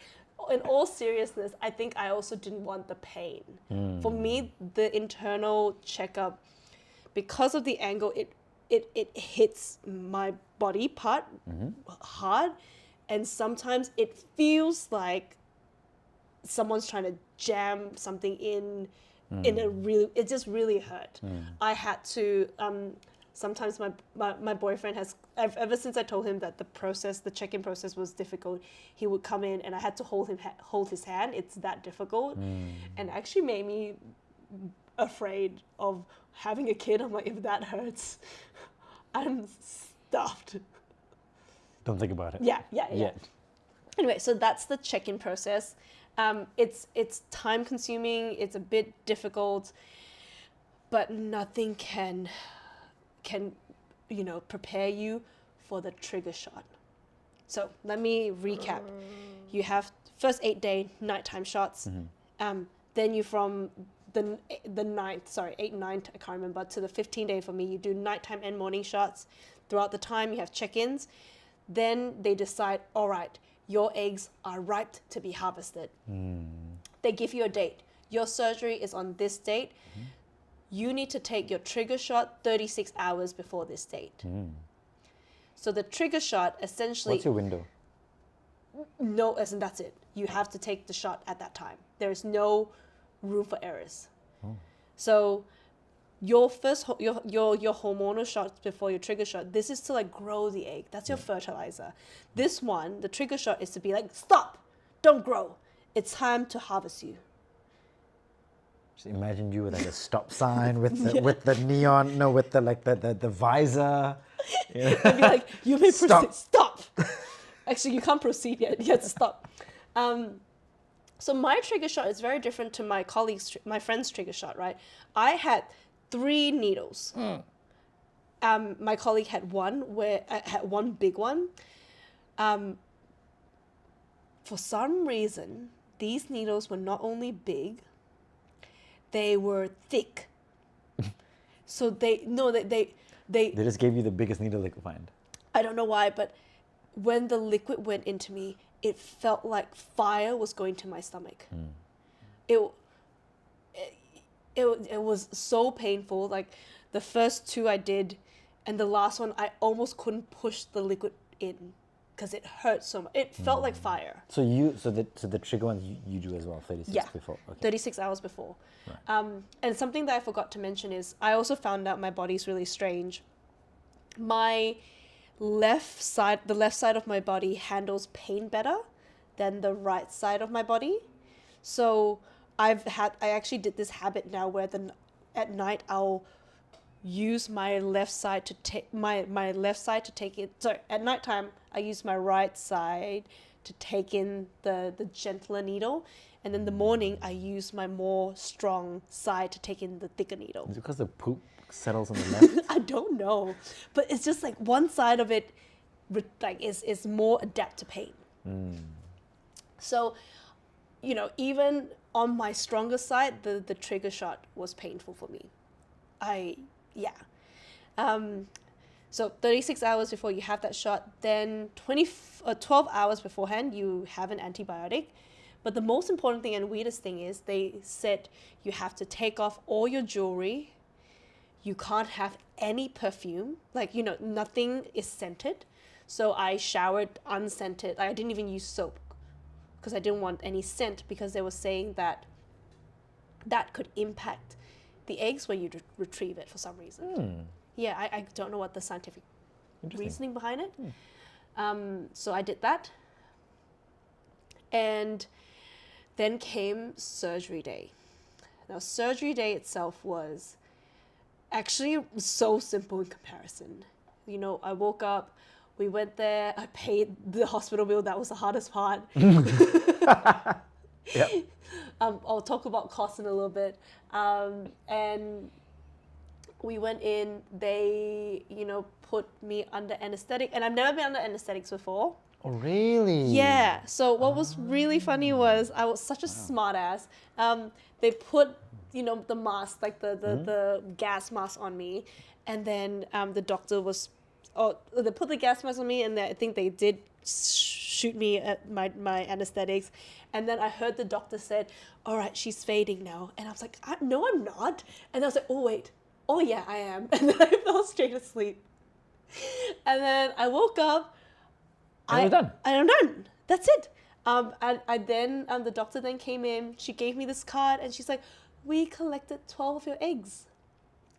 in all seriousness, I think I also didn't want the pain. For me, the internal checkup, because of the angle, it hits my body part hard, and sometimes it feels like someone's trying to jam something in a really, it just really hurt. I had to sometimes my boyfriend has, ever since I told him that the check-in process was difficult, he would come in and I had to hold his hand. It's that difficult, and actually made me afraid of having a kid. I'm like, if that hurts, I'm stuffed. Don't think about it. Yeah. Yet. Anyway, so that's the check-in process. It's time consuming. It's a bit difficult, but nothing can prepare you for the trigger shot. So let me recap. You have first 8-day nighttime shots. Then you from the 8, 9, I can't remember, to the 15-day for me, you do nighttime and morning shots. Throughout the time, you have check-ins. Then they decide, all right, your eggs are ripe to be harvested. They give you a date. Your surgery is on this date. You need to take your trigger shot 36 hours before this date. So the trigger shot essentially... What's your window? No, that's it. You have to take the shot at that time. There is no room for errors. So your first your hormonal shots before your trigger shot, this is to like grow the egg. That's your fertilizer. This one, the trigger shot, is to be like, stop, don't grow. It's time to harvest you. Just imagine you with like a stop sign with the with the neon, no, with the like the visor. And be like, you may Stop. proceed. Stop. Actually, you can't proceed yet. You have to stop. So my trigger shot is very different to my my friend's trigger shot, right? I had 3 needles. My colleague had one, where I had one big one. For some reason, these needles were not only big, they were thick. So they just gave you the biggest needle they could find. I don't know why, but when the liquid went into me, it felt like fire was going to my stomach. It was so painful. Like the first 2 I did, and the last one I almost couldn't push the liquid in because it hurt so much. It felt like fire. So the trigger ones you do as well, 36 before. Okay. 36 hours before. Right. And something that I forgot to mention is I also found out my body's really strange. My the left side of my body handles pain better than the right side of my body. So I actually did this habit now where at night I'll use my left side to take my left side to take it. Sorry, at nighttime I use my right side to take in the gentler needle, and in the morning I use my more strong side to take in the thicker needle. Is it because the poop settles on the left? I don't know, but it's just like one side of it like is more adapt to pain. So, even on my stronger side, the trigger shot was painful for me. So 36 hours before you have that shot, then 12 hours beforehand, you have an antibiotic. But the most important thing and weirdest thing is they said you have to take off all your jewelry. You can't have any perfume, nothing is scented. So I showered unscented. I didn't even use soap because I didn't want any scent, because they were saying that could impact the eggs when you retrieve it for some reason. Yeah, I don't know what the scientific reasoning behind it. So I did that. And then came surgery day. Now, surgery day itself was actually so simple in comparison. I woke up, we went there, I paid the hospital bill. That was the hardest part. Yep. I'll talk about costs in a little bit. And we went in, they, put me under anesthetic, and I've never been under anesthetics before. Oh, really? Yeah. So what was really funny was I was such a smart ass. They put, the mask, like the gas mask on me, and then the doctor was they put the gas mask on me, and I think they did shoot me at my anesthetics. And then I heard the doctor said, all right, she's fading now. And I was like, no, I'm not. And I was like, oh, wait. Oh, yeah, I am. And then I fell straight asleep. And then I woke up. And we're done. I'm done. That's it. The doctor then came in. She gave me this card, and she's like, we collected 12 of your eggs.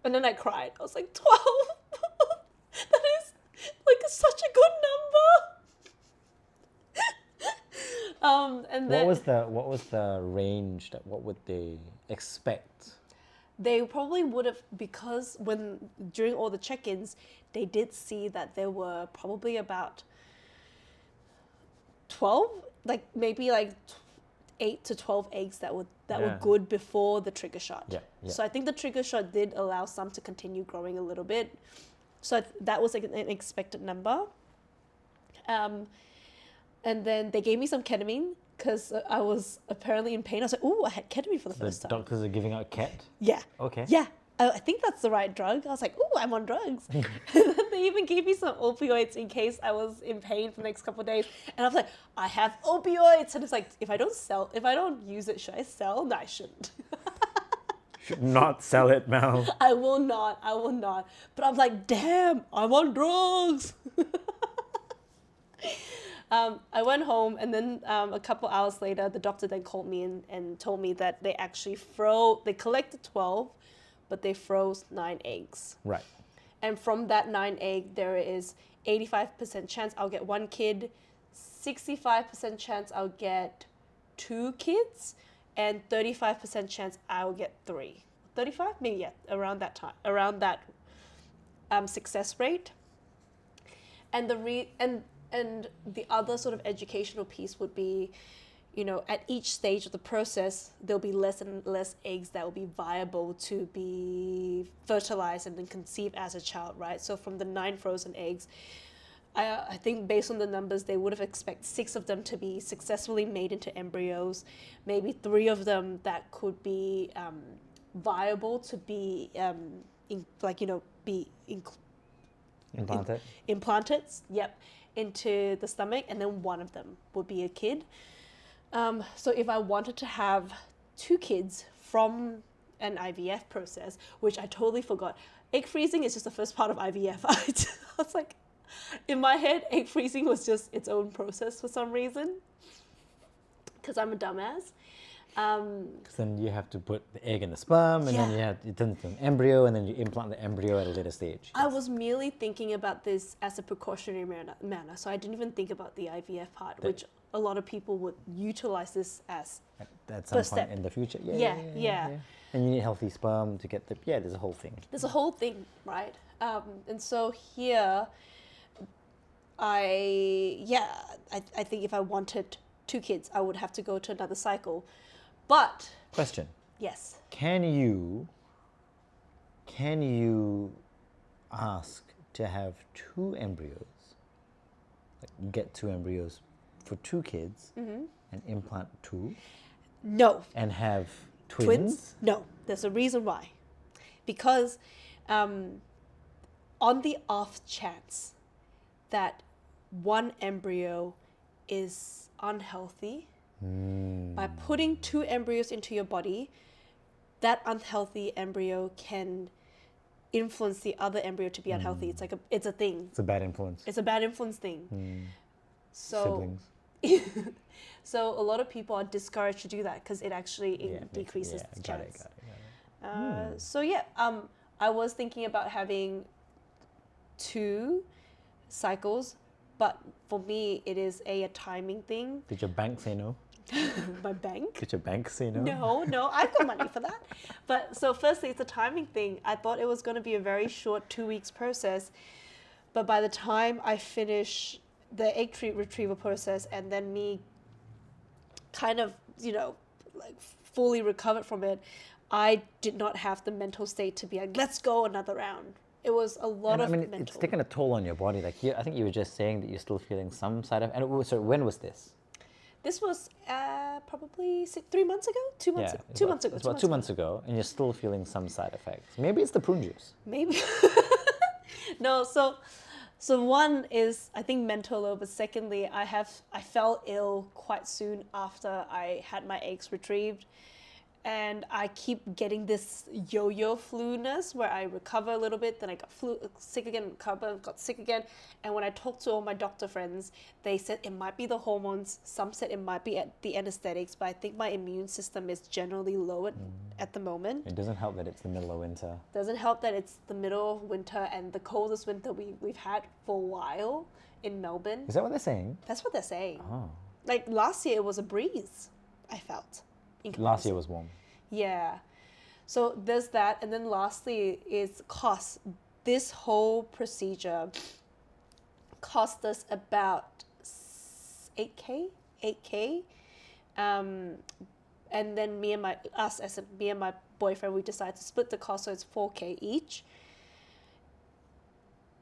And then I cried. I was like, 12? That is like such a good number. And then what was the range? What would they expect? they probably would have, because during all the check-ins, they did see that there were probably about 12, like maybe like 8 to 12 eggs that were good before the trigger shot. Yeah. So I think the trigger shot did allow some to continue growing a little bit. So that was like an expected number. And then they gave me some ketamine because I was apparently in pain. I was like, "Ooh, I had ketamine for the first time." The doctors are giving out ket? Yeah. Okay. Yeah. I think that's the right drug. I was like, "Ooh, I'm on drugs." And then they even gave me some opioids in case I was in pain for the next couple of days. And I was like, "I have opioids." And it's like, if I don't use it, should I sell? No, I shouldn't. Should not sell it, Mel. I will not. But I'm like, damn, I'm on drugs. I went home, and then a couple hours later, the doctor then called me and told me that they actually they collected 12, but they froze 9 eggs. Right. And from that 9 egg, there is 85% chance I'll get 1 kid, 65% chance I'll get 2 kids, and 35% chance I'll get 3. 35? Maybe, yeah, around that time, around that success rate. And the other sort of educational piece would be, at each stage of the process, there'll be less and less eggs that will be viable to be fertilized and then conceived as a child, right? So from the 9 frozen eggs, I think based on the numbers, they would have expected 6 of them to be successfully made into embryos, maybe 3 of them that could be viable to be implanted, yep, into the stomach, and then 1 of them would be a kid. So if I wanted to have 2 kids from an IVF process, which I totally forgot, egg freezing is just the first part of IVF. I was like, in my head, egg freezing was just its own process for some reason, because I'm a dumbass. Because then you have to put the egg in the sperm, and then you turn it to an embryo, and then you implant the embryo at a later stage. I was merely thinking about this as a precautionary manner, so I didn't even think about the IVF part, which a lot of people would utilize this as at some point in the future. Yeah. And you need healthy sperm to get there's a whole thing. There's a whole thing, right? And so here, I think if I wanted 2 kids, I would have to go to another cycle. But question. Yes. Can you ask to have 2 embryos? Like you get 2 embryos for 2 kids and implant 2? No. And have twins? No. There's a reason why. Because on the off chance that 1 embryo is unhealthy, by putting 2 embryos into your body, that unhealthy embryo can influence the other embryo to be unhealthy. It's like it's a thing. It's a bad influence. It's a bad influence thing. So, siblings. So a lot of people are discouraged to do that because it actually decreases the chance. Got it. So I was thinking about having 2 cycles, but for me it is a timing thing. Did your bank say no? My bank? Did your bank say no? No, I've got money for that. But so firstly, it's a timing thing. I thought it was going to be a very short 2 weeks process, but by the time I finish the egg retrieval process and then me kind of, fully recovered from it, I did not have the mental state to be like, let's go another round. It was a lot of mental. It's taken a toll on your body. Like I think you were just saying that you're still feeling some side of. And so when was this? This was probably 3 months ago, 2 months ago. 2 months ago. It's about 2 months ago, and you're still feeling some side effects. Maybe it's the prune juice. Maybe. No, so So one is, I think, mental load, but secondly, I fell ill quite soon after I had my eggs retrieved. And I keep getting this yo-yo flu-ness where I recover a little bit, then I got sick again, recover, got sick again. And when I talked to all my doctor friends, they said it might be the hormones. Some said it might be the anesthetics, but I think my immune system is generally low at the moment. It doesn't help that it's the middle of winter. Doesn't help that it's the middle of winter and the coldest winter we've had for a while in Melbourne. Is that what they're saying? That's what they're saying. Oh. Like last year, it was a breeze, I felt. Last year was warm. Yeah. So there's that. And then lastly is cost. This whole procedure cost us about 8K. And then me and my boyfriend, we decided to split the cost, so it's 4K each.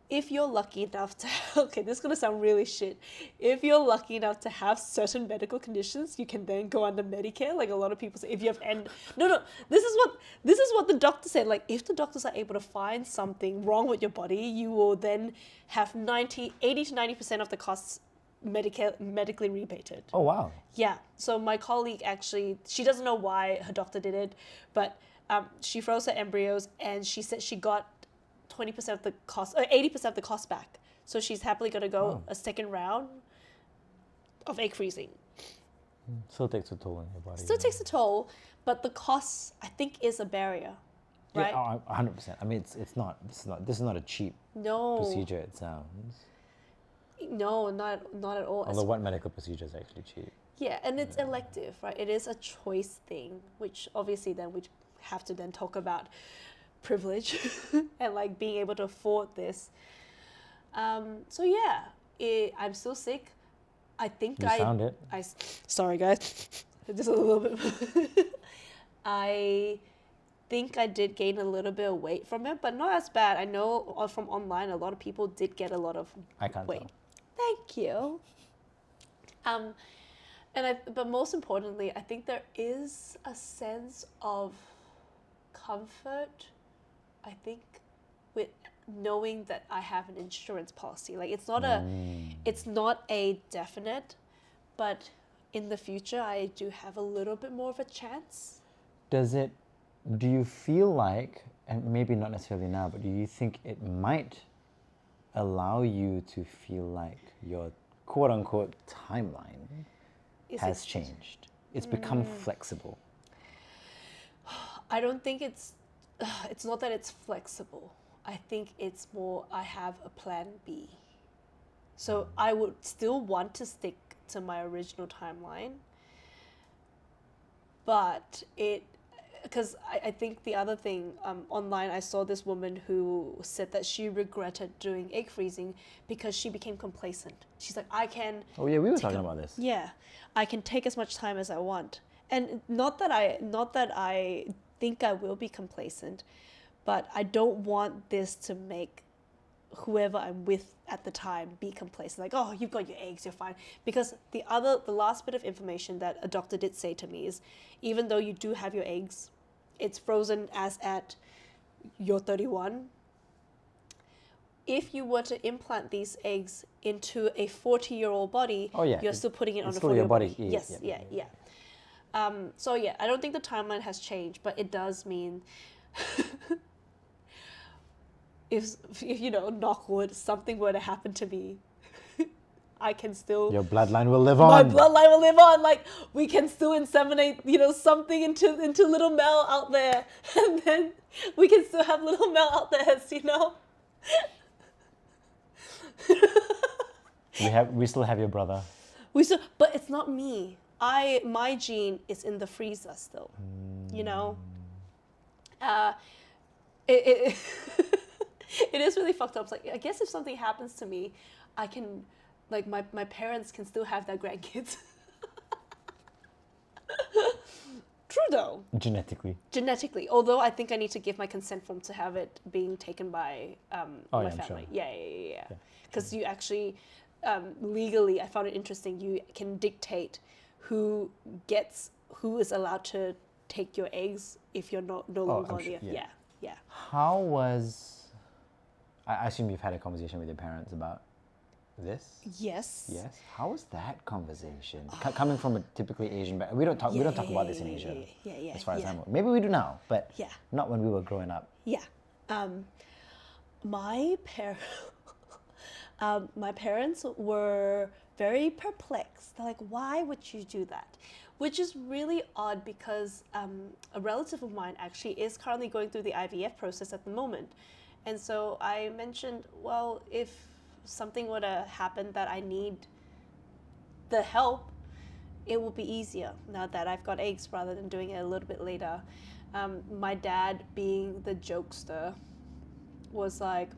If you're lucky enough to, okay, this is going to sound really shit. If you're lucky enough to have certain medical conditions, you can then go under Medicare. Like a lot of people say, if you have this is what the doctor said. Like if the doctors are able to find something wrong with your body, you will then have 80 to 90% of the costs medically rebated. Oh, wow. Yeah. So my colleague actually, she doesn't know why her doctor did it, but she froze her embryos and she said she got 20% of the cost, or 80% of the cost back. So she's happily going to go a second round of egg freezing. Still takes a toll on your body. Still takes a toll, but the cost, I think, is a barrier, right? Yeah, 100%. I mean, this is not a cheap procedure, it sounds. No, not at all. Although what medical procedure is actually cheap? Yeah, and it's elective, right? It is a choice thing, which obviously then we have to then talk about privilege and like being able to afford this. So yeah, I'm still sick. I think You sound it. Sorry guys, just a little bit. I think I did gain a little bit of weight from it, but not as bad. I know from online a lot of people did get a lot of I can't weight. tell. Thank you. But most importantly, I think there is a sense of comfort, I think, with knowing that I have an insurance policy. Like it's not a definite, but in the future I do have a little bit more of a chance. Do you feel like, and maybe not necessarily now, but do you think it might allow you to feel like your quote unquote timeline has changed? It's become flexible. I don't think it's not that it's flexible. I think it's more I have a plan B. So I would still want to stick to my original timeline, but because I think the other thing, online I saw this woman who said that she regretted doing egg freezing because she became complacent. She's like, I can... Oh yeah, we were talking about this. Yeah, I can take as much time as I want. And not that I think I will be complacent, but I don't want this to make whoever I'm with at the time be complacent. Like, oh, you've got your eggs, you're fine. Because the last bit of information that a doctor did say to me is, even though you do have your eggs, it's frozen as at you're 31. If you were to implant these eggs into a 40-year-old body, you're still putting it on a 40-year-old body. Yes. So yeah, I don't think the timeline has changed, but it does mean if knock wood, something were to happen to me, I can still... Your bloodline will live on. My bloodline will live on. Like, we can still inseminate, something into little Mel out there. And then we can still have little Mel out there, We still have your brother. But it's not me. My gene is in the freezer still. It it is really fucked up. It's like, I guess if something happens to me, I can, like, my parents can still have their grandkids. True though. Genetically. Although I think I need to give my consent form to have it being taken by my family. Sure. Yeah. Because you actually, legally, I found it interesting, you can dictate who is allowed to take your eggs if you're no longer on the earth. Yeah. How was... I assume you've had a conversation with your parents about this. Yes. Yes. How was that conversation? Coming from a typically Asian background, we don't talk about this in Asia. Yeah. As far as I'm aware. Maybe we do now, but Yeah. not when we were growing up. Yeah. My my parents were very perplexed. They're like, why would you do that? Which is really odd because a relative of mine actually is currently going through the IVF process at the moment. And so I mentioned, well, if something were to happen that I need the help, it will be easier now that I've got eggs rather than doing it a little bit later. My dad, being the jokester, was like,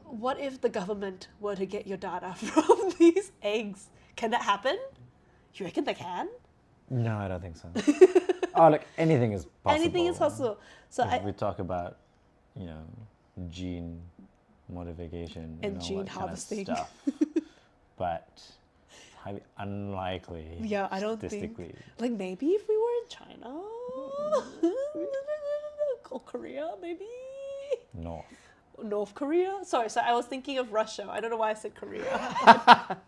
what if the government were to get your data from these eggs? Can that happen? You reckon they can? No, I don't think so. Oh, look, anything is possible. Anything is possible. So we talk about, gene modification And all gene that harvesting. kind of stuff. But it's highly unlikely. Yeah, I don't statistically. think. Like maybe if we were in China or Korea, maybe. North Korea? Sorry, I was thinking of Russia. I don't know why I said Korea.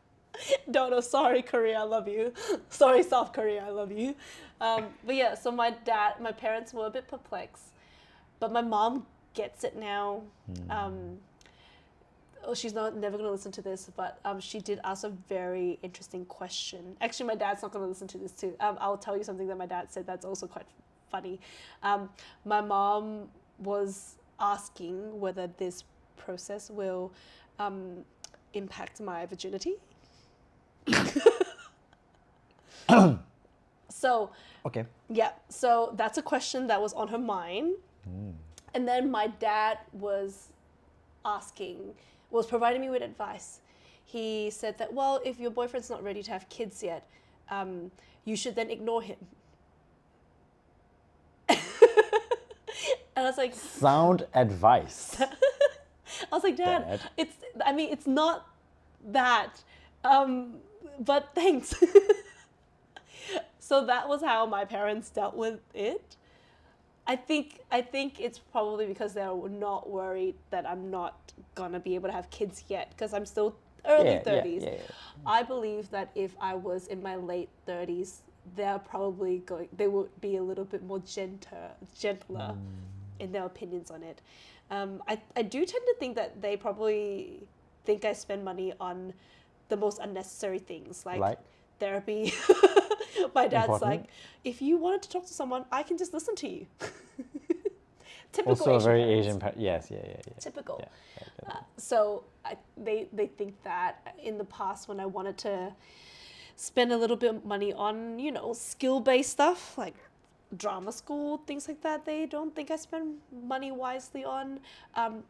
No, sorry, Korea, I love you. Sorry, South Korea, I love you. But yeah, so my parents were a bit perplexed, but my mom gets it now. She's never going to listen to this, but she did ask a very interesting question. Actually, my dad's not going to listen to this too. I'll tell you something that my dad said that's also quite funny. My mom was asking whether this process will impact my virginity. So Okay. yeah, so that's a question that was on her mind. And then my dad was providing me with advice. He said that, well, if your boyfriend's not ready to have kids yet, you should then ignore him. And I was like, Sound advice. I was like, Dad, Dad. it's not that, but thanks. So that was how my parents dealt with it. I think it's probably because they're not worried that I'm not gonna be able to have kids yet because I'm still early 30s. Yeah. I believe that if I was in my late 30s, they would be a little bit more gentler in their opinions on it. I do tend to think that they probably think I spend money on the most unnecessary things like therapy. My dad's Important. like, if you wanted to talk to someone, I can just listen to you. Typical Also Asian very parents. Asian. Yes. Typical. Yeah. So they think that in the past when I wanted to spend a little bit of money on, skill-based stuff like drama school, things like that, they don't think I spend money wisely on.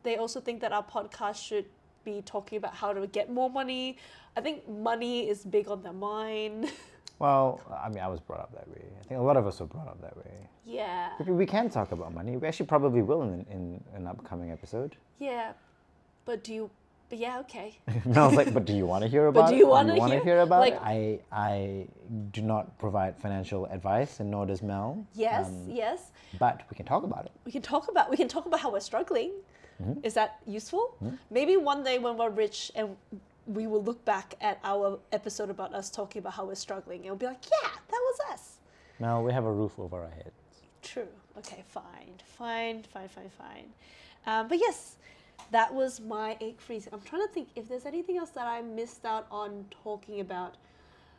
They also think that our podcast should be talking about how to get more money. I think money is big on their mind. Well, I was brought up that way. I think a lot of us were brought up that way. Yeah. We can talk about money. We actually probably will in an upcoming episode. Yeah. But yeah, okay. No, I was like, but do you want to hear about it? Do you want to to hear about like, it? I do not provide financial advice, and nor does Mel. Yes. But we can talk about it. We can talk about how we're struggling. Mm-hmm. Is that useful? Maybe one day when we're rich and we will look back at our episode about us talking about how we're struggling and we'll be like, yeah, that was us. Now we have a roof over our heads. True. Okay, fine. But yes, that was my egg freezing. I'm trying to think if there's anything else that I missed out on talking about.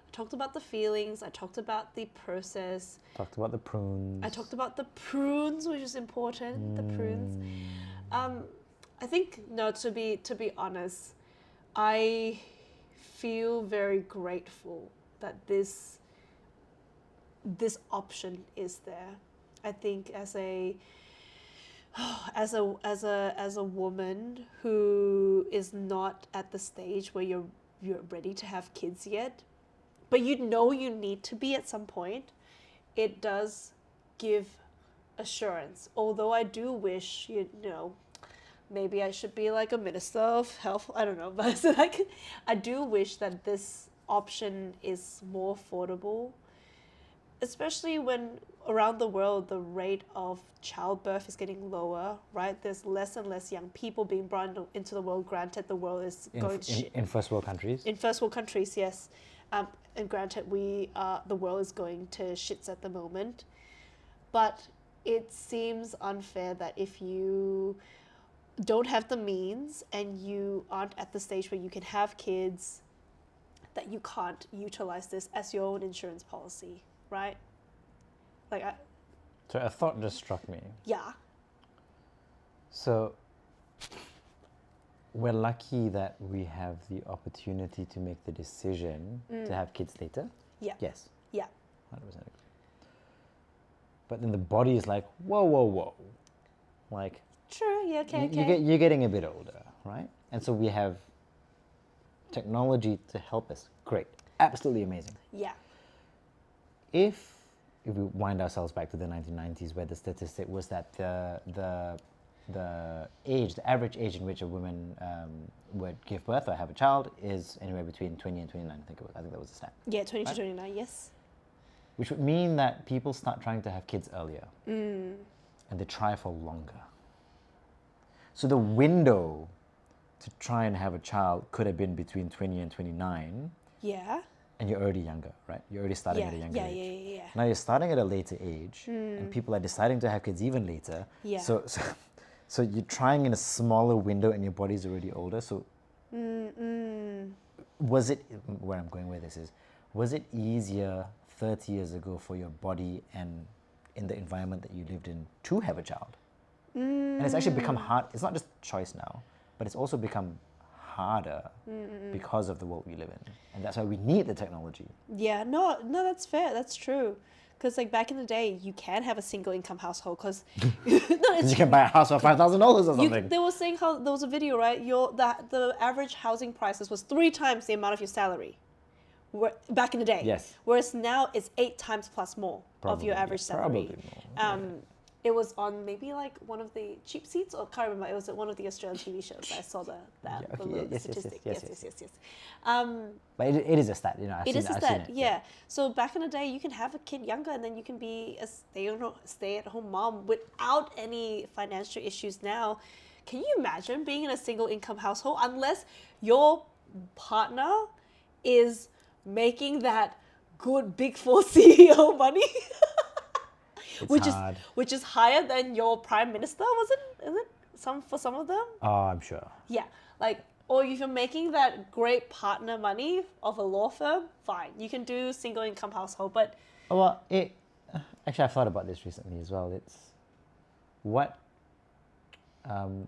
I talked about the feelings. I talked about the process. Talked about the prunes. I talked about the prunes, which is important. The prunes. I think to be honest, I feel very grateful that this option is there. I think as a woman who is not at the stage where you're ready to have kids yet, but you need to be at some point, it does give assurance. Although I do wish, maybe I should be like a minister of health. I don't know, but I do wish that this option is more affordable. especially when around the world the rate of childbirth is getting lower, right? There's less and less young people being brought into the world. Granted, the world is going to shit. In first world countries. In first world countries, yes. And granted, the world is going to shits at the moment. But it seems unfair that if you don't have the means and you aren't at the stage where you can have kids, that you can't utilize this as your own insurance policy, right? Like, So a thought just struck me. yeah. So we're lucky that we have the opportunity to make the decision to have kids later. Yeah. Yes. Yeah. 100% agree. But then the body is like, whoa, whoa, whoa. Like, True. Yeah. Okay. you're getting a bit older, right? And so we have technology to help us. Great. Absolutely amazing. Yeah. If we wind ourselves back to the 1990s, where the statistic was that the average age in which a woman would give birth or have a child is anywhere between 20 and 29. I think that was the stat. Yeah. 20 to 29. Yes. Which would mean that people start trying to have kids earlier, and they try for longer. So the window to try and have a child could have been between 20 and 29, Yeah. and you're already younger, right? You're already starting at a younger age. Yeah. Now you're starting at a later age, and people are deciding to have kids even later. Yeah. So you're trying in a smaller window, and your body's already older. So, was it? Where I'm going with this is, was it easier 30 years ago for your body and in the environment that you lived in to have a child? And it's actually become hard. It's not just choice now, but it's also become harder because of the world we live in, and that's why we need the technology. Yeah. No. That's fair. That's true. Because like back in the day, you can have a single income household because Because you can buy a house for $5,000 or something. they were saying how there was a video, right? The average housing prices was 3 times the amount of your salary. Back in the day. Yes. Whereas now it's 8 times plus more of your Probably, average yeah, salary. probably more, It was on maybe like one of the cheap seats, or can't remember. It was at one of the Australian TV shows. I saw the statistic. Yes. But it is a stat, you know. I've It seen is a I've seen stat, it, yeah. So back in the day, you can have a kid younger, and then you can be a stay-at-home mom without any financial issues. Now, can you imagine being in a single income household unless your partner is making that good Big Four CEO money? It's hard. Which is higher than your prime minister, was it? Is it for some of them? Oh, I'm sure. Yeah, like, or if you're making that great partner money of a law firm, fine, you can do single income household. But Well, actually, I've thought about this recently as well. It's what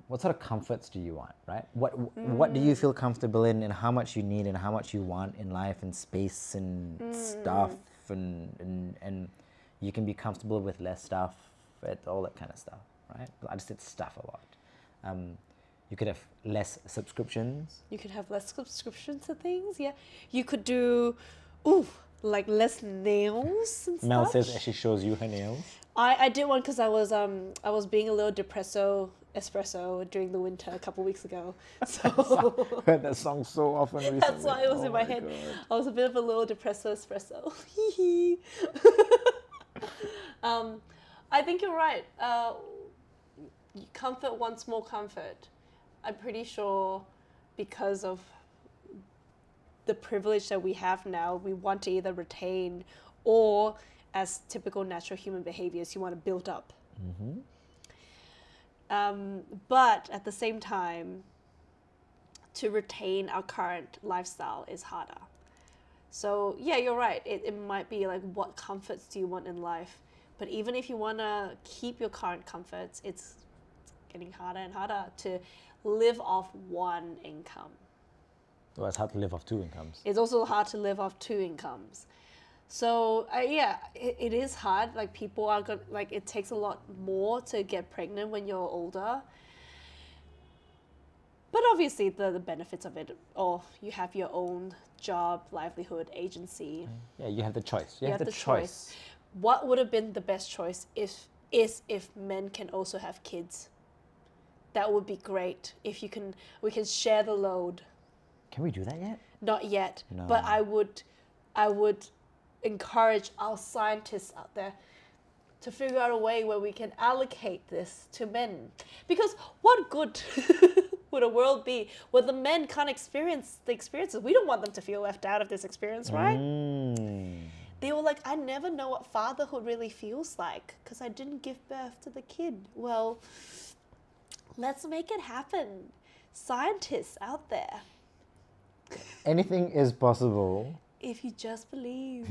sort of comforts do you want, right? What do you feel comfortable in, and how much you need, and how much you want in life, and space, and stuff, and you can be comfortable with less stuff, all that kind of stuff, right? I just said stuff a lot. You could have less subscriptions. you could have less subscriptions to things. Yeah, you could do, like less nails and Mel stuff. says as she shows you her nails. I did one because I was being a little espresso during the winter a couple weeks ago. So Heard that song so often recently. that's why it was Oh in my head. God. I was a bit of a little espresso. I think you're right. Comfort wants more comfort. I'm pretty sure because of the privilege that we have now, we want to either retain or, as typical natural human behaviors, you want to build up. But at the same time, to retain our current lifestyle is harder. So yeah, you're right. It might be like, what comforts do you want in life? But even if you want to keep your current comforts, it's getting harder and harder to live off one income. Well, it's hard to live off 2 incomes. It's also hard to live off 2 incomes. So it is hard. Like people are like, it takes a lot more to get pregnant when you're older. But obviously the benefits of it, or you have your own job, livelihood, agency. Yeah, you have the choice. You You have the choice. What would have been the best choice if men can also have kids? That would be great. If we can share the load. Can we do that yet? Not yet, No. but I would encourage our scientists out there to figure out a way where we can allocate this to men. Because what good would a world be where the men can't experience the experiences? We don't want them to feel left out of this experience, right? They were like, I never know what fatherhood really feels like because I didn't give birth to the kid. Well, let's make it happen. Scientists out there, Anything is possible. if you just believe.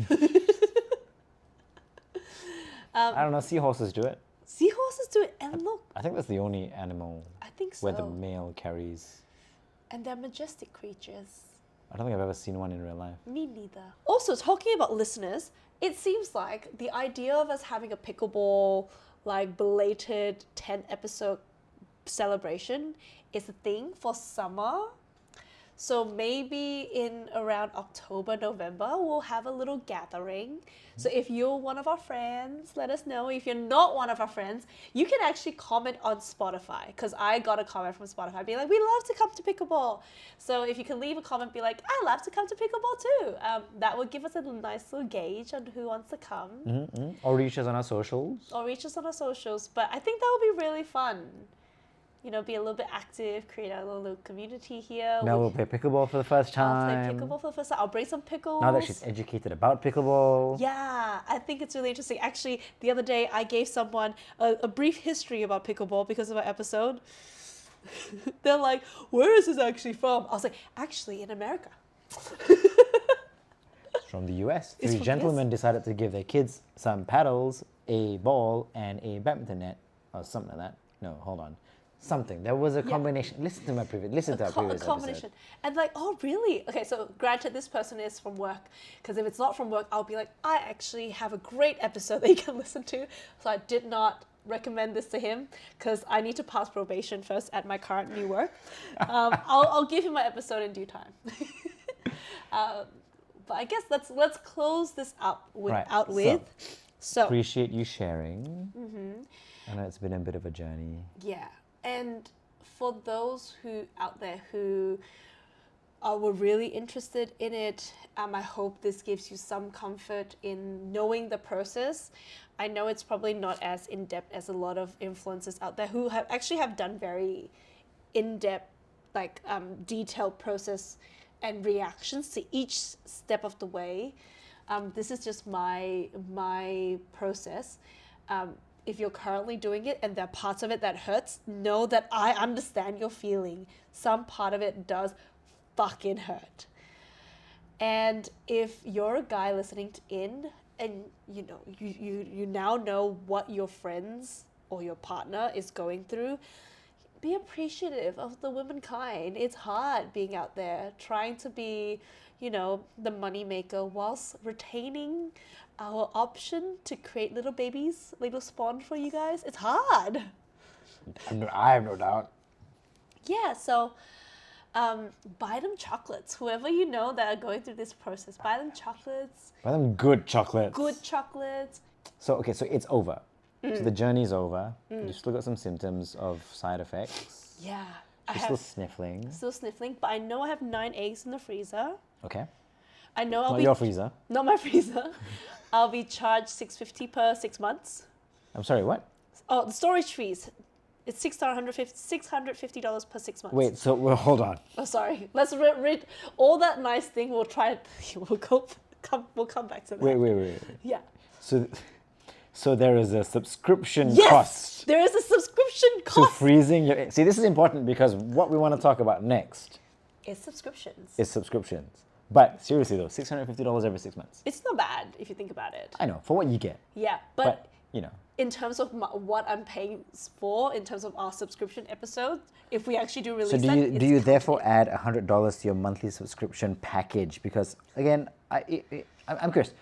I don't know, seahorses do it. Seahorses do it, and look, I think that's the only animal I think where the so. male carries. And they're majestic creatures. I don't think I've ever seen one in real life. Me neither. Also, talking about listeners, it seems like the idea of us having a pickleball, like belated 10 episode celebration is a thing for summer. So maybe in around October, November, we'll have a little gathering. So if you're one of our friends, let us know. If you're not one of our friends, you can actually comment on Spotify, because I got a comment from Spotify being like, we love to come to pickleball. So if you can leave a comment, be like, I love to come to pickleball too. That would give us a nice little gauge on who wants to come. Or reach us on our socials. Or reach us on our socials. But I think that would be really fun. You know, be a little bit active, create a little community here. Mel will play pickleball for the first I'll time. play pickleball for the first time. I'll bring some pickles. Now that she's educated about pickleball. Yeah, I think it's really interesting. Actually, the other day I gave someone a brief history about pickleball because of our episode. They're like, where is this actually from? I was like, actually, in America. It's from the US. It's Three from the gentlemen decided to give their kids some paddles, a ball, and a badminton net. Or something like that. No, hold on. Something. There was a combination. Listen to our previous A combination. episode. And like, oh, really? Okay, so granted, this person is from work. Because if it's not from work, I'll be like, I actually have a great episode that you can listen to. So I did not recommend this to him because I need to pass probation first at my current new work. I'll give him my episode in due time. But I guess let's close this up with. So appreciate you sharing. I know it's been a bit of a journey. Yeah, and for those who out there who were really interested in it, I hope this gives you some comfort in knowing the process. I know it's probably not as in-depth as a lot of influencers out there who have done very in-depth, like detailed process and reactions to each step of the way. This is just my process. If you're currently doing it and there are parts of it that hurts, know that I understand your feeling. Some part of it does fucking hurt. And if you're a guy listening in and you know you now know what your friends or your partner is going through, be appreciative of the womankind. It's hard being out there trying to be, you know, the money maker whilst retaining our option to create little babies, little spawn for you guys. It's hard. I have no doubt. Yeah, so buy them chocolates. Whoever you know that are going through this process, buy them chocolates. Buy them good chocolates. Good chocolates. So it's over. So the journey's over. You've still got some symptoms of side effects. Yeah. You're still sniffling. Still sniffling, but I know I have 9 eggs in the freezer. Okay. I know I'll Not be your freezer. Not my freezer. I'll be charged $650 per 6 months. I'm sorry, what? Oh, the storage fees. It's $650 per 6 months. Wait, so well, hold on. Oh, sorry. Let's read all that nice thing. We'll try. We'll come back to that. Wait. Yeah. So there is a subscription Yes, cost there is a subscription to cost. freezing your. See, this is important because what we want to talk about next It's subscriptions. is subscriptions. But seriously though, $650 every 6 months. It's not bad if you think about it. I know, for what you get. Yeah, But you know. in terms of what I'm paying for, in terms of our subscription episodes, if we actually do release So that, do you therefore add $100 to your monthly subscription package? Because again, I'm curious.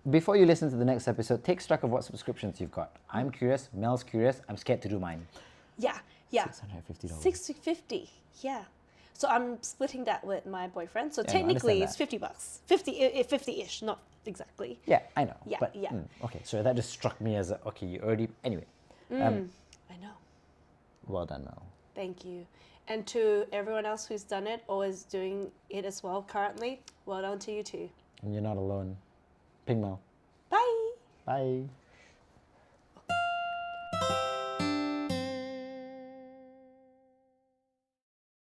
Before you listen to the next episode, take stock of what subscriptions you've got. I'm curious. Mel's curious. I'm scared to do mine. Yeah. $650. $650. Yeah. So I'm splitting that with my boyfriend. So Yeah, I technically understand it's $50. 50-ish, not exactly. Yeah, I know. Yeah, But, yeah. Okay, so that just struck me as okay. You already anyway. I know. Well done, Mel. Thank you. And to everyone else who's done it or is doing it as well currently, well done to you too. And you're not alone. Ping Mao. Bye. Bye.